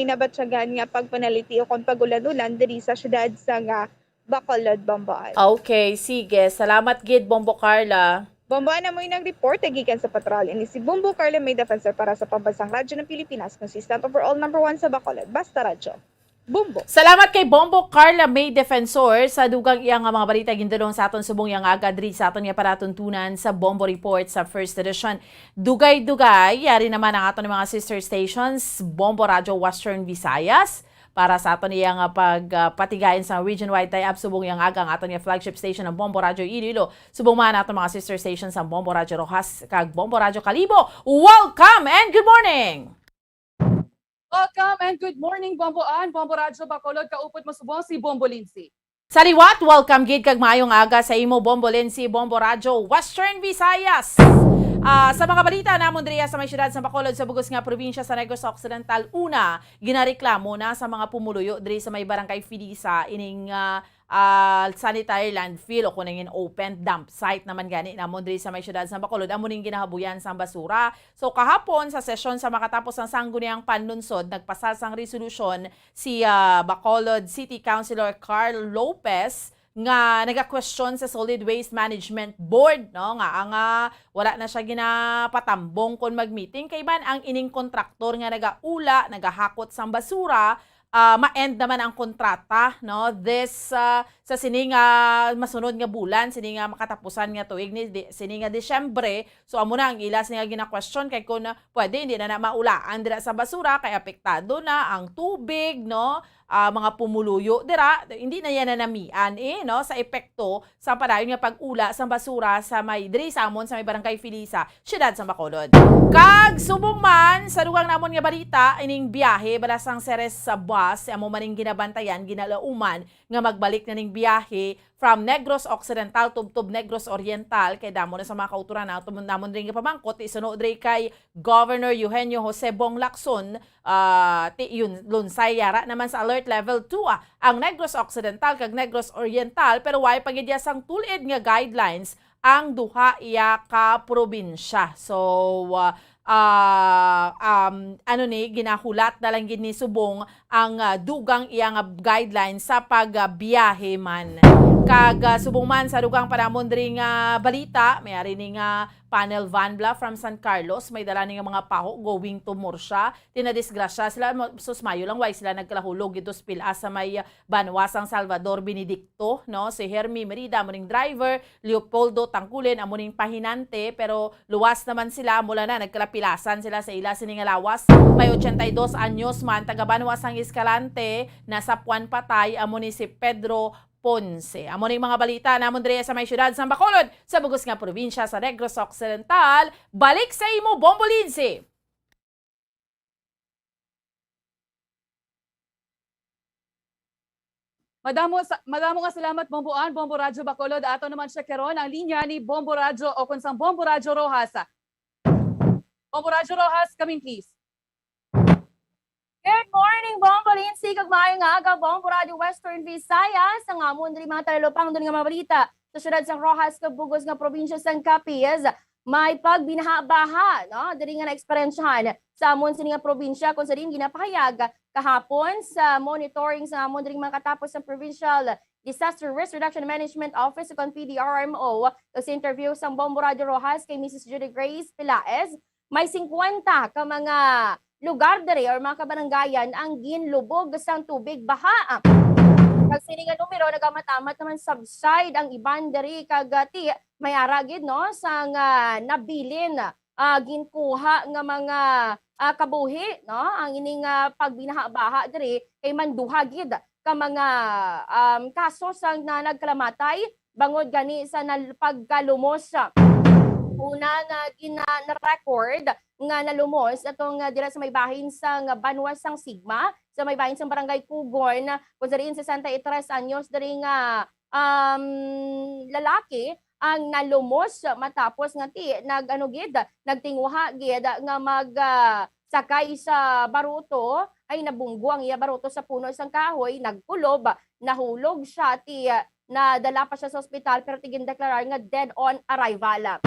nabatsyagan nga pagpanaliti o kung pagulan-ulan diri sa syudad sa nga Bacolod, Bomboan. Okay, sige. Salamat gid, Bombo Carla. Bomboan na mo yung report gikan sa patrol. Ini si Bombo Carla may defensor para sa Pambansang Radyo ng Pilipinas, consistent overall #1 sa Bacolod. Basta Radyo. Bombo. Salamat kay Bombo Carla May Defensor sa dugang iyang mga balita gindulong sa aton subong yang agad diri sa aton nga paratuntunan sa Bombo Report sa first edition. Dugay-dugay yari naman ang aton mga sister stations Bombo Radio Western Visayas para sa aton iyang pagpatigayon sa region-wide tie-up subong yang agang aton nga flagship station ng Bombo Radio Iloilo. Subong man aton mga sister stations sa Bombo Radio Rojas kag Bombo Radio Kalibo. Welcome and good morning! Welcome and good morning, Bomboan. Bombo Radyo Bacolod, kaupod mo subong si Bombo Lindsay. Sa liwat, welcome gid kag maayong aga sa imo Bombo Lindsay, Bombo Radyo Western Visayas. Sa mga balita namon diri sa may syudad sa Bacolod sa bugos nga probinsya sa Negros Occidental, una ginareklamo na sa mga pumuluyo diri sa may barangay Filisa ining sanitary landfill o kuningin open dump site naman gani namon diri sa may syudad sa Bacolod amo ning ginahabuyan sa basura. So kahapon sa sesyon sa makatapos ang sangguniang panlunsod nagpasal sang resolution si Bacolod City Councilor Carl Lopez nga naga-question sa Solid Waste Management Board nga wala na siya ginapatambong kon mag-meeting kay ban ang ining kontraktor nga nagaula nagahakot sang basura ma-end naman ang kontrata this sa sining masunod nga bulan sining makatapusan nga tuig ni sining Disyembre. So amo na ang ila sining gina-question kay kun pwede hindi na maulaan dira sa basura kay apektado na ang tubig mga pumuluyo dira hindi na yan nanamian sa epekto sa padayon nga pag-ula sa basura sa may diri sa amon sa may barangay Filisa, syudad sa Bacolod. Kag subong man sa dugang namon nga balita ining biyahe balasang Ceres sa bus amo maning ginabantayan ginalauman nga magbalik na ning biyahe from Negros Occidental tubtob Negros Oriental kay damo na sa mga kauturan na namon ring pamangkot isuno diri kay Governor Eugenio Jose Bong Lacson yun lunsay yara naman sa alert level 2 ang Negros Occidental kag Negros Oriental pero way pagidya sang tulid nga guidelines ang duha iya ka probinsya. So ginahulat na lang gini subong ang dugang iyang guidelines sa pagbiyahe man. Kag subong man sa dugang panamon diri nga balita, may ari ni nga panel van bla from San Carlos, may dala ni nga mga paho going to Murcia. Tinadisgrasya sila susmayo lang way sila nagkalahulog ito spila sa may banwasang Salvador Benedicto, si Hermi Merida muning driver, Leopoldo Tangkulen amuning pahinante pero luwas naman sila mula na nagkalapilasan sila sa ila sining lawas. May 82 anyos man taga Banwasang Escalante nasa Puan Patay amo ni si Pedro Ponce. Amo na yung mga balita namon diri sa may syudad sa Bacolod, sa bugos nga probinsya sa Negros Occidental. Balik sa imo, Bombo Lindsay. Madamo nga salamat Bomboan, Bombo Radyo Bacolod. Ato naman siya karon ang linya ni Bombo Radyo o kunsang Bombo Radyo Rojas. Bombo Radyo Rojas, come in please. Good morning, Bombo Lindsay. Kag maayong aga, Bombo Radio Western Visayas. Ang amon diri mga talalopang doon nga mga balita. Sa syudad sang Rojas, kabugos nga probinsya sang Capiz, may pagbinaha-baha, no? Diri nga na-eksperyensyahan sa amon sa nga probinsya kung sa rin ginapahayag kahapon sa monitoring sa amon diri mga katapos ng Provincial Disaster Risk Reduction Management Office sa PDRMO. Sa interview sa Bombo Radio Rojas kay Mrs. Judy Grace Pilaes, may 50 ka mga lugar diri or mga kabaranggayan ang ginlubog sang tubig baha. Kag sini nga numero nagamatamat naman subside ang iban diri kag ti may aragid no sang nabilin ginkuha nga mga kabuhi no ang ining pagbinaha-baha diri kay manduhagid ka mga kaso sang nagkalamatay bangod gani sa pagkalumos. Una nga gina-record nga nalumos atong dira sa may bahin sang Banwas sang Sigma, sa may bahin sang Barangay Pugon, kung sa rin 63 anyos diri nga lalaki ang nalumos matapos nga nagtinguha gid nga sakay sa baruto ay nabungguang iya baruto sa puno sang kahoy, nagkulob, nahulog siya nadala pa siya sa ospital pero tigin deklarar nga dead on arrival.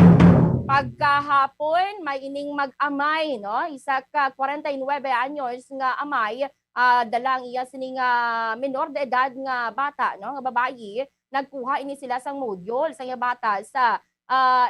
Pagkahapon, may ining mag-amay, no? Isa ka 49 anyos nga amay, dalang iya sining menor de edad nga bata, no? Nga babayi, nagkuha ini sila sang modyol sa nga bata sa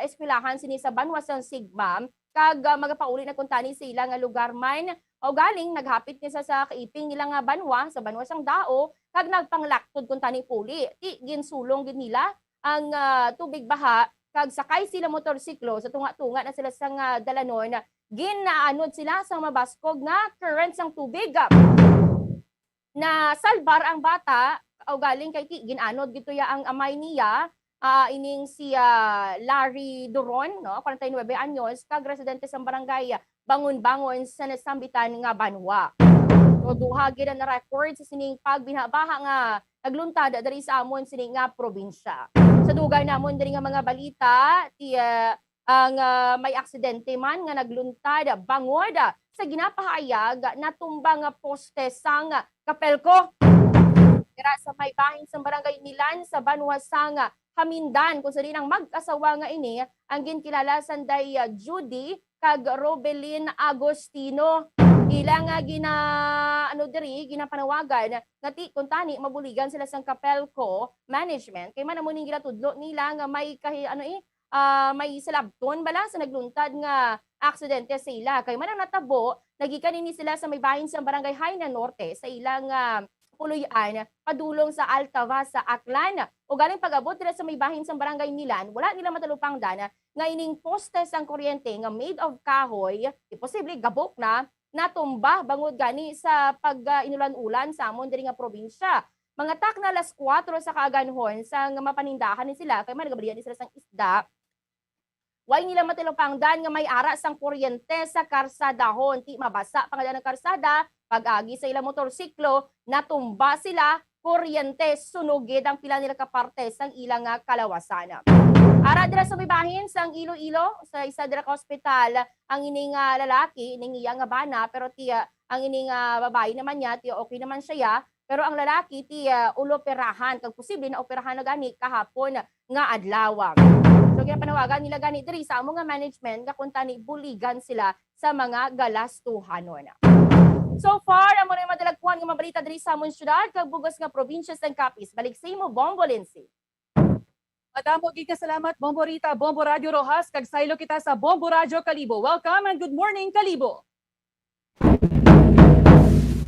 eskwelahan sini sa Banwas sang Sigma, kag magapauli na kuntani sila nga lugar man o galing naghapit ni sa kaiping nila nga banwa sa Banwas sang Dao, kag nagpanglaktod kuntani puli. Ti ginsulong gid nila ang tubig baha. Kag sakay sila motorsiklo sa tunga-tunga na sila sang dalanon, ginaanod sila sa mabaskog nga current sang tubig. Na salbar ang bata o galing kay ginanod dito ya ang amay niya, ining si Larry Duron, no, 49 anyos, kag residente sa barangay Bangon-Bangon sa nasambitan nga Banwa. So duha gid na record sa sining pagbinabaha nga nagluntad diri sa amon sining nga probinsya. Sa dugay namon diri nga mga balita, ang may aksidente man nga nagluntad bangod sa ginapahayag na tumbang poste sang Kapelko. Dira sa may bahin sa barangay Milan sa Banwas sang Hamindan, kung sa rin ang mag-asawa nga ini ang ginkilala sanday Judy kag Robelin Agostino. Ila nga ginapanawagan nga kuntani mabuligan sila sang Kapelco management kay man amo ning ginatudlo nila nga may may salabton bala sa nagluntad nga aksidente sa ila kay man ang natabo nagikan ini sila sa may bahin sa barangay Haina Norte sa ilang puluyan padulong sa Altava sa Aklan o galing pag-abot nila sa may bahin sa barangay Milan wala nila matalupang dana nga ining poste sang kuryente nga made of kahoy posible gabok na natumba bangod gani sa pag-inulan-ulan sa amon diri nga probinsya. Mga tak na alas 4 sa kaaganhon sang mapanindahan ni sila kay man nagabalian ni sila sang isda. Way nila matilopangdan nga may ara sang kuryente sa karsadahon, ti mabasa pangalan ng karsada, pag-agi sa ilang motorsiklo, natumba sila, kuryente sunugid ang pila nila kaparte sang ilang kalawasan. Ara dira sa may bahin sang Iloilo sa isa dira ka ospital ang ining lalaki ining iya nga bana pero ang ining babae naman niya okay naman siya pero ang lalaki ulo operahan kag posible na operahan na gani kahapon nga adlaw. So ginapanawagan nila gani diri sa amo nga management nga kuntani buligan sila sa mga galastuhanon. So far amo na madalagkuhan nga mabalita diri sa amon syudad kag bugos nga probinsya sang Capiz. Balik sa imo Bombo Lindsay. Madamo gid ka salamat Bombo Rita, Bombo Radio Rojas, kag saylo kita sa Bombo Radio Kalibo. Welcome and good morning Kalibo.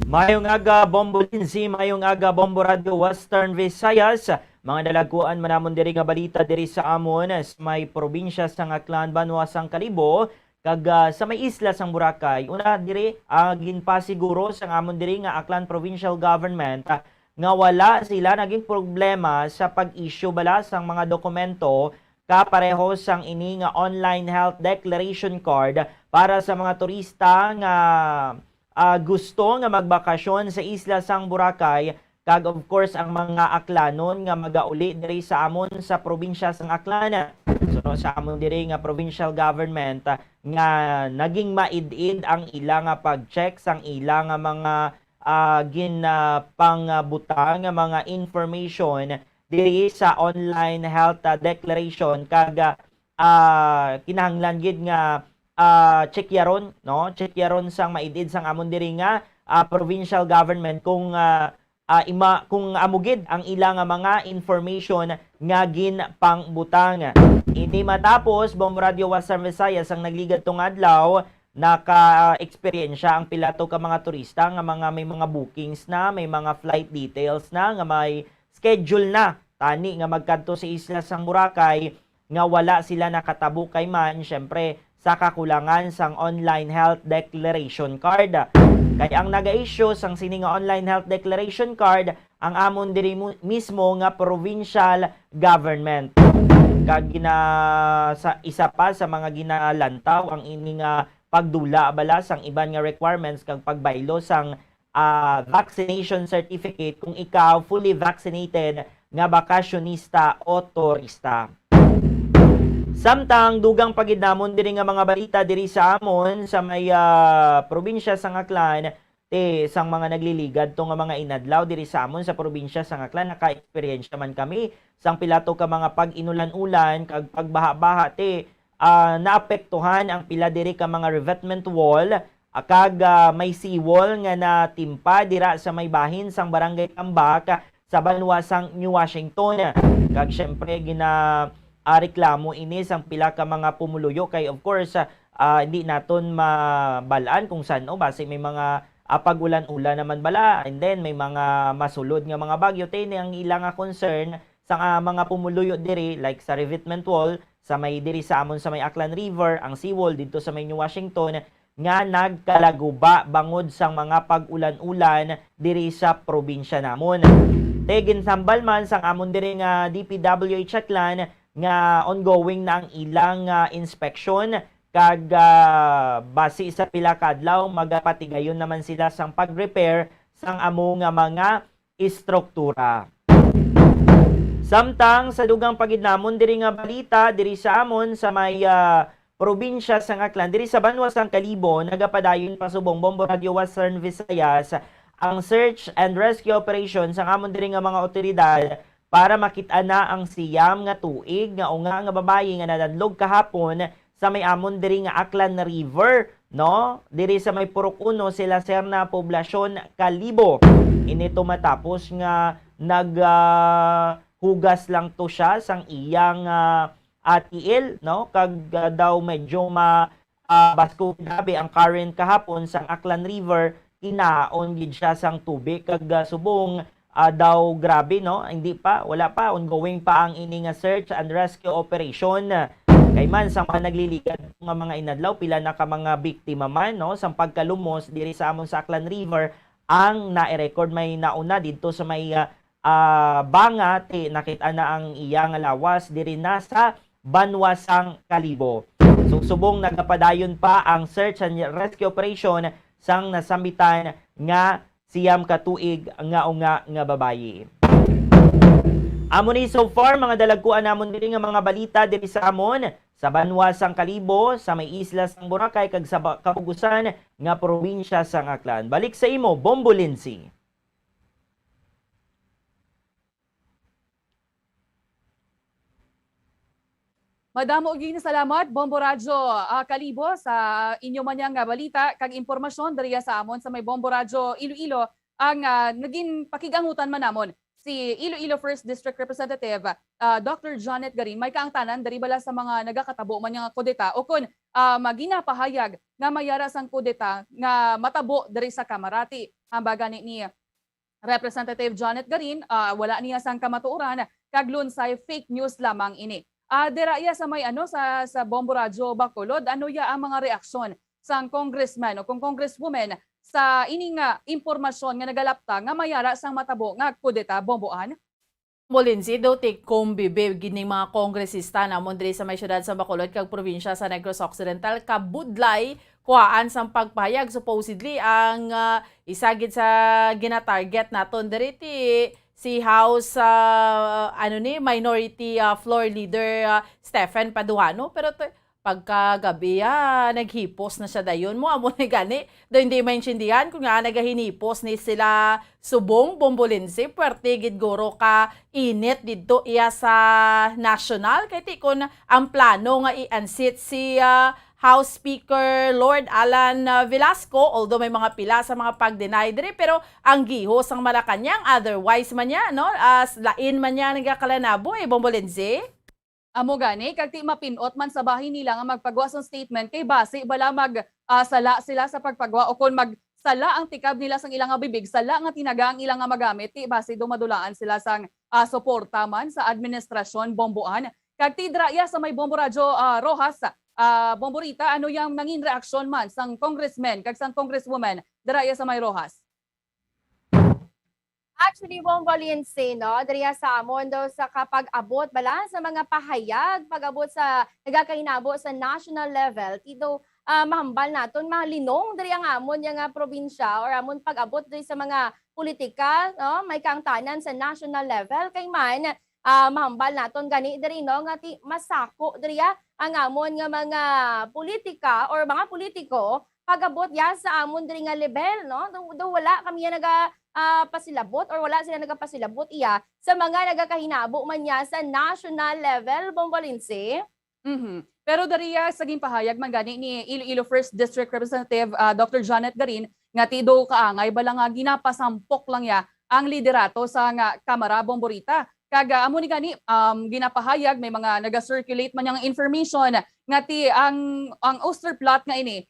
Mayong aga Bombo Lindsay, mayong aga Bombo Radio Western Visayas. Mga dalaguan manamon diri nga balita diri sa amon sa may probinsya sang Aklan, Banwas sang Kalibo kag sa may isla sang Boracay. Una diri ginpasiguro sang amon diri nga Aklan Provincial Government nga wala sila naging problema sa pag-issue bala sang mga dokumento kapareho sang ini nga online health declaration card para sa mga turista nga gusto nga magbakasyon sa isla sang Boracay kag of course ang mga aklanon nga magauli diri sa amon sa probinsya sang Aklan. So sa amon diri nga provincial government nga naging maid-id ang ila nga pag-check sang ila nga mga pangbutang nga mga information diri sa online health declaration kag kinahanglan gid nga check yaron no, check yaron sang maid-id sang amon diri nga provincial government kung kung amugid ang ilang mga information nga ginpangbutang. Ini matapos Bombo Radio Western Visayas ang nagligad tong adlaw naka-eksperyensya ang pilato ka mga turista nga may mga bookings na, may mga flight details na, nga may schedule na tani nga magkadto sa isla sang Boracay nga wala sila nakatabo kay man syempre sa kakulangan sang online health declaration card. Kaya ang naga-issue sang sini nga online health declaration card ang amon diri mismo nga provincial government. Kag sa isa pa sa mga ginalantaw ang ini nga pagdula bala sang iban nga requirements kag pagbaylo sang vaccination certificate kung ikaw fully vaccinated nga bakasyonista o turista. Samtang dugang pagidnamon diri nga mga balita diri sa amon sa may probinsya sang Aklan sang mga nagliligad to nga mga inadlaw diri sa amon sa probinsya sang Aklan naka-experience man kami sang pilato ka mga pag-inulan-ulan kag pagbaha-baha naapektuhan ang pila diri ka mga revetment wall kag may seawall nga natimpa dira sa may bahin sang barangay Tambak sa banwa sang New Washington. Kag syempre reklamo ini sang pila ka mga pumuluyo kay of course hindi naton mabalaan kung saan base may mga pag-ulan-ulan naman bala and then may mga masulod nga mga bagyo ang ilang concern sa mga pumuluyo diri like sa revetment wall sa may diri sa amon sa may Aklan River, ang seawall dito sa may New Washington nga nagkalaguba bangod sang mga pag-ulan-ulan diri sa probinsya namon. Ginambal man sang amon diri nga DPWH Aklan nga ongoing na ang ilang inspection kag base sa pila ka adlaw magapatigayon naman sila sang pag-repair sang amo nga mga istruktura. Samtang sa dugang pagidnamon diri nga balita diri sa amon sa may probinsya sang Aklan diri sa banwa sang Kalibo nagapadayon pa subong Bombo Radio Western Visayas ang search and rescue operation sang amon diri nga mga otoridad para makita na ang siyam nga tuig nga unga nga babayi nga nadadlog kahapon sa may amon diri nga Aklan River no diri sa may Purok 1 sila Serna poblasyon Kalibo. Inito matapos nga hugas lang to siya sang iyang tiil no kag daw medyo basko grabe ang current kahapon sang Aklan River kinaon gid siya sang tubig kag subong daw grabe no wala pa ongoing pa ang ini nga search and rescue operation. Kay man sa mga nagliligad nga mga inadlaw pila na ka mga biktima man no sang pagkalumos diri sa amon sa Aklan River ang na-record may nauna dito sa may Banga nakita na ang iyang lawas diri na sa banwa sang Kalibo. So subong nagapadayon pa ang search and rescue operation sang nasambitan nga siyam ka tuig nga unga nga babayi. Amo ni so far mga dalagkuan namon diri nga mga balita diri sa amon sa banwa sang Kalibo, sa may isla sang Boracay kag sa kapugusan nga probinsya sang Aklan. Balik sa imo Bombo Lindsay. Madamo og salamat Bombo Radyo Kalibo sa inyo manyang balita kag impormasyon diri sa amon sa may Bombo Radyo Iloilo ang naging pakigangutan man namon si Iloilo 1st District Representative Dr. Janet Garin may kaangtanan diri bala sa mga nagakatabo man nga kudeta o kun maginapahayag nga mayara sang kudeta nga matabo diri sa Camarati. Ambaga ni Representative Janet Garin wala niya sang kamatuoran kag lunsay fake news lamang ini. Deraya sa may sa Bombo Radyo Bacolod, ano ya ang mga reaksyon sang congressman o kung congresswoman sa ining impormasyon nga nagalapta nga mayara sang matabo nga kudeta bomboan? Molinsi daw take kumbibig gini mga kongresista na diri sa may syudad sa Bacolod kag probinsya sa Negros Occidental kabudlay kuhaan sang pagpahayag supposedly ang isagid sa gina-target naton diri si House Minority Floor Leader Stephen Paduano pero pagkagabi naghipos na siya dayon mo amo ni gani do hindi maintindihan kung nga nagahinipos ni sila subong bombolense puwerte gid guro ka init didto iya sa national kay ti kun ang plano nga i-unseat si House Speaker Lord Alan Velasco, although may mga pila sa mga pag-deny diri pero ang gihos ang Malacanang otherwise man niya no as lain man niya nagakalanabo bombolense. Amo gani kag ti mapinot man sa bahin nila nga magpagawa sa statement kay base bala sala sila sa pagpagawa o kon magsala ang tikab nila sang ilang nga bibig sala nga tinaga ang ilang nga magamit ti base dumadulaan sila sang suporta man sa administrasyon bomboan kag ti draya sa may Bombo Radyo Rojas Bomborita ano yang nangin reaksyon man sang congressman kag sang congresswoman draya sa may Rojas? Actually, Bombolense, no? Dariya sa amon daw sa kapag abot bala sa mga pahayag, pag-abot sa nagakainabo sa national level, tido mahambal naton malinong dariya nga amon yang probinsya or amon pag-abot diri sa mga politika, no? May kaangtanan sa national level kay man mahambal naton gani diri no nga ti masako dariya ang amon nga mga politika or mga politiko pag-abot ya sa amon diri nga level, no? Do wala kami pasilabot or wala sila nagapasilabot iya sa mga nagakahinabo man niya sa national level, Bombolense. Pero dariya saging pahayag man gani ni Iloilo 1st District Representative Dr. Janet Garin nga tido kaangay bala nga ginapasampok lang ya ang liderato sa nga Kamara Bomborita. Kaga amo ni gani ginapahayag may mga naga-circulate man yang information nga ti ang Oosterplatte nga ini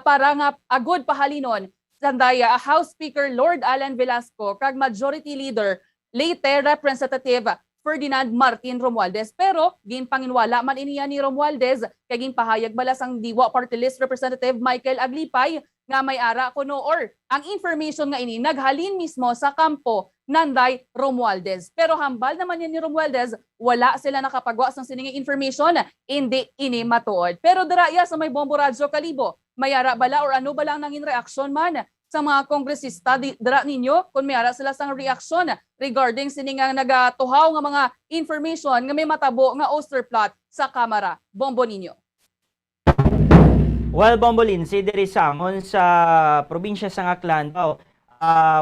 para nga agud pahalinon sandaya House Speaker Lord Alan Velasco kag Majority Leader late Representative Ferdinand Martin Romualdez pero ginpanginwala man iniya ni Romualdez kay ginpahayag bala sang Diwa Party List Representative Michael Aglipay nga may ara kuno or ang information nga ini naghalin mismo sa kampo nanday Romualdez pero hambal naman yan ni Romualdez wala sila nakapagawa sang sining information hindi ini matuod pero daraya sa may Bombo Radyo Kalibo mayara bala or ano bala ang nangin reaksyon man sa mga kongresista dira ninyo kung mayara sila sang reaksyon regarding sining nga nagatuhaw nga mga information nga may matabo nga Oosterplatte sa Kamara. Bombo ninyo. Well, Bombolense, diri sa amon sa probinsya sa Aklanbao,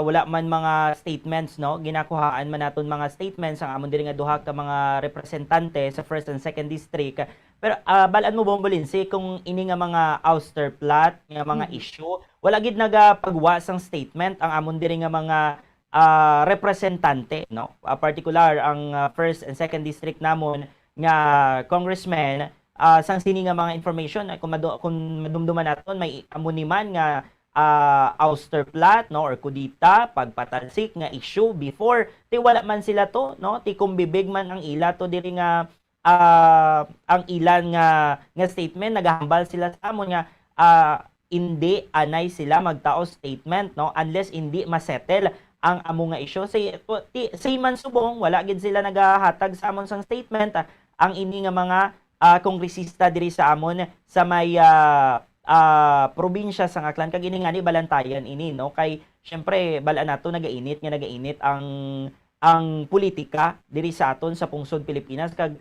wala man mga statements, no? Ginakuhaan man naton mga statements ang amon diri nga duha ka mga representante sa 1st and 2nd district. Pero balaan mo Bombolense kung ini nga mga Oosterplatte nga mga issue, wala gid nagapagwa sang statement ang amon diri nga mga representante, no? Particular ang 1st and 2nd district namon nga congressman sang sini nga mga information kung madumduman naton may amuniman nga Oosterplatte no or kudita pagpatalsik nga issue before ti wala man sila to no ti kumbibig man ang ila to diri nga ang ilan nga statement nagahambal sila sa amon nga hindi anay sila magtao statement no unless hindi masettle ang amo nga issue say man subong wala gid sila nagahatag sa amon sang statement ang ini nga mga kongresista diri sa amon sa may probinsya sa Aklan kag ini nga ni balantayan ini no kay syempre bala nato nagainit ang politika diri sa aton sa pungsod Pilipinas kag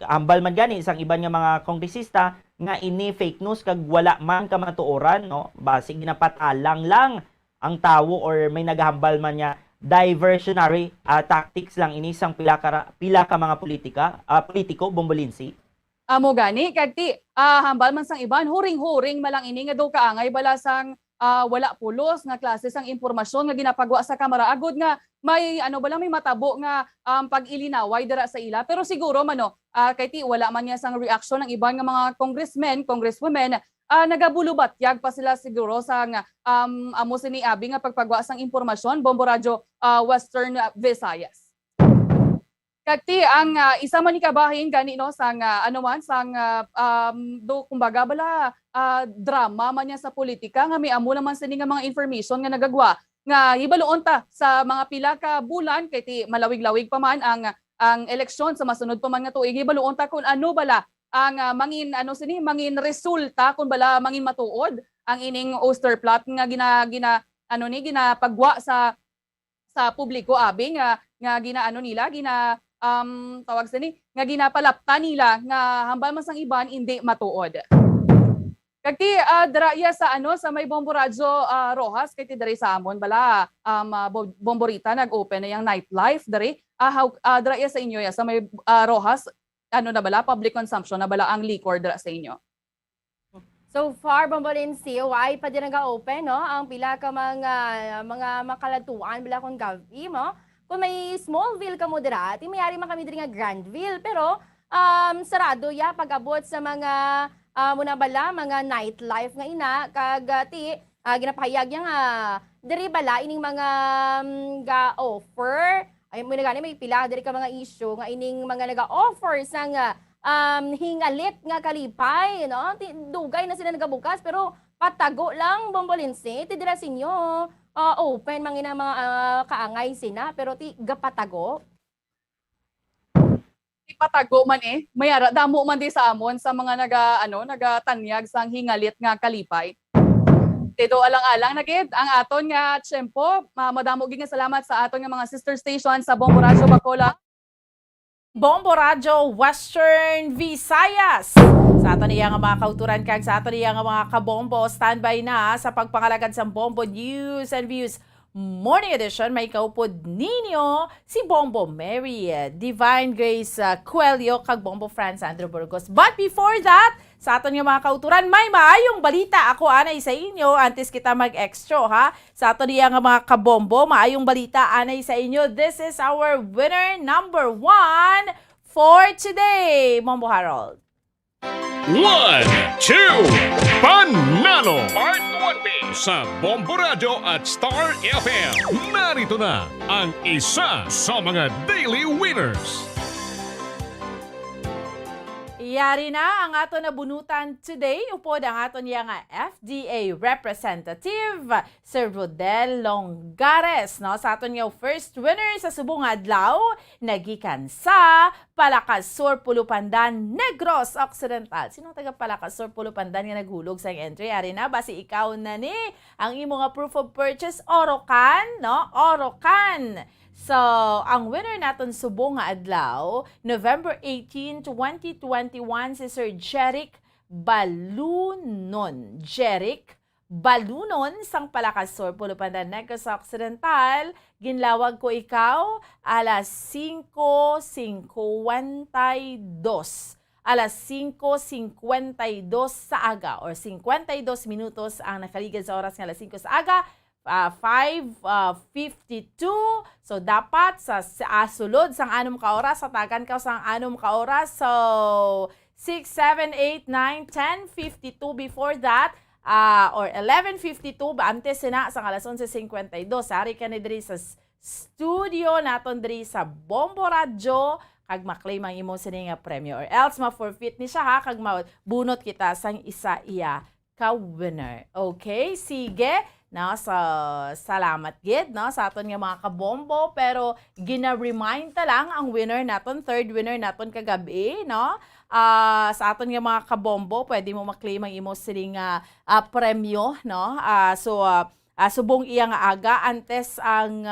ambal man gani isang iban nga mga kongresista nga ini fake news kag wala man ka matuoran no base ginapatalang lang ang tawo or may naghambal man niya diversionary tactics lang ini sang pila ka mga politiko Bombolense. Amo gani kag ti hambal man sang iban huring-huring malang ini nga do kaangay bala sang wala pulos nga klase sang impormasyon nga ginapagwa sa Kamara agud nga may may matabo nga pag-ilinaway dira sa ila pero siguro man kay ti wala man niya sang reaction ng iban nga mga congressmen, congresswomen nagabulubatyag pa sila siguro sa amo sini abi nga pagpagwa sang impormasyon Bombo Radyo Western Visayas. Kagti ang isa man ni kabahin gani no sang do kumbaga bala drama man niya sa politika nga may amo naman sini nga mga information nga nagagwa nga hibaluon ta sa mga pila ka bulan kay ti malawig-lawig pa man ang eleksyon sa masunod pa man nga tuig. Hibaluon ta kung ano bala ang mangin resulta kung bala mangin matuod ang ining Oosterplaat nga ginapagwa sa publiko abi nga tawag sa ni nga ginapalapta nila nga hambal man sang iban hindi matuod. Kagti draya sa may Bombo Radyo Rojas kay ti diri sa amon bala Bomborita nag-open na yang nightlife diri draya sa inyo ya sa may Rojas na bala public consumption na bala ang liquor dira sa inyo. So far, Bombolinsi, why pa din nag-open, no? Ang pila ka mga makalatuan, bila kong gabi, mo. Kung may Smallville ka mo dira, mayari man kami diri nga Grandville, pero sarado ya pag-abot sa mga muna bala, mga nightlife nga ina, kagati, ginapahayag niya nga, diri bala, ining mga ga-offer, ay mo na gani, may pila, diri ka mga issue, nga ining mga naga-offer sa nga, hingalit nga kalipay, no? Dugay na sila nagabukas, pero patago lang, Bombolinsi, ti dira sinyo, open, mangina mga kaangay sina, pero ti gapatago. Patago man mayara damo man di sa amon sa mga nagatanyag sang hingalit nga kalipay. Tito alang-alang na gid ang aton nga tiyempo. Madamo gid nga salamat sa aton nga mga sister station sa Bombo Radyo Bacolod, Bombo Radyo Western Visayas. Sa aton niya nga mga kauturan kag sa aton niya nga mga kabombo, standby na sa pagpangalagad sa Bombo News and Views Morning Edition. May kaupod ninyo si Bombo Mary Divine Grace Coelho kag Bombo Franz Andrew Burgos. But before that, sa aton nga mga kauturan, may maayong balita ako anay sa inyo antes kita mag-extra ha. Sa aton niya nga mga kabombo, maayong balita anay sa inyo. This is our winner number 1 for today, Bombo Harold. 1, 2, Panalo! Part 1B sa Bombo Radio at Star FM. Narito na ang isa sa mga daily winners. Yari na ang ato na bunutan today. Upod ang ato niya nga FDA representative, Sir Rodel Longares. No? Sa ato niya first winner sa subong adlaw, nagikan sa Palacasor, Pulupandan, Negros Occidental. Sino taga Palacasor, Pulupandan nga naghulog sa entry? Yari na, basi ikaw na ni ang imo nga proof of purchase, Orocan, no? Orocan. So, ang winner naton subong nga adlaw, November 18, 2021, si Sir Jeric Balunon. Jeric Balunon, sang Palacasor, Pulupandan, Negros Occidental. Ginlawag ko ikaw, alas 5:52. Alas 5:52 sa aga or 52 minutos ang nakaligid sa oras ng alas 5 sa aga. 5:52. So, dapat sa sulod sang 6 ka oras, sa tagan ka sang 6 ka oras. So, 6, 7, 8, 9, 10, 52 before that, or 11:52, antes na sang alas 11:52. Sari ka ni diri sa studio naton diri sa Bombo Radyo, kag maklaim ang imo sini nga premyo. Or else, ma-forfeit ni siya ha, kag mabunot kita sang isa iya ka-winner. Okay, sige. No, so, salamat gid no sa aton nga mga kabombo, pero gina-remind ta lang ang winner naton, third winner naton kagabi, no? Sa aton nga mga kabombo, pwede mo maklaim ang imo sining premyo, no? Subong iya nga aga antes ang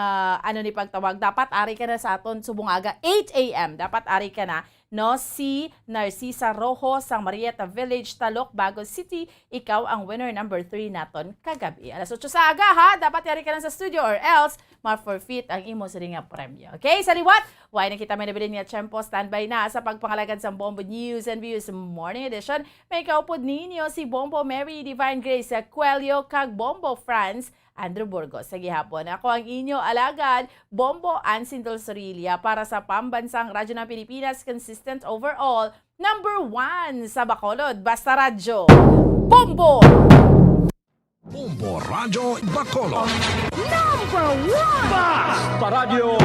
ni pagtawag, dapat ari ka na sa aton subong aga 8 AM, dapat ari ka na, no? Si Narcisa Rojo sang Marietta Village, Talok, Bago City. Ikaw ang winner number 3 naton kagabi. Alas 8 sa aga ha, dapat yari ka lang sa studio or else ma-forfeit ang imo sa nga premyo. Okay, sa liwat, why na kita may nabilin nga tiyempo, standby na sa pagpangalagad sa Bombo News and Views Morning Edition. May kaupod ninyo si Bombo Mary Divine Grace Coelho kag Bombo Franz Andrew Burgos. Sa gihapon, ako ang inyo alagad, Bombo Ansindol Sorilla, para sa pambansang radyo ng Pilipinas, consistent overall, number 1 sa Bacolod. Basta Radyo, Bombo! Bombo Radyo Bacolod. Number 1! Basta Radio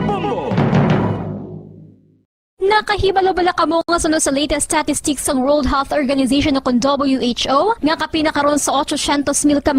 Bombo! Nakahibalo bala kamo nga sunod sa latest statistics ng World Health Organization o WHO nga kapinakaron sa 800,000 ka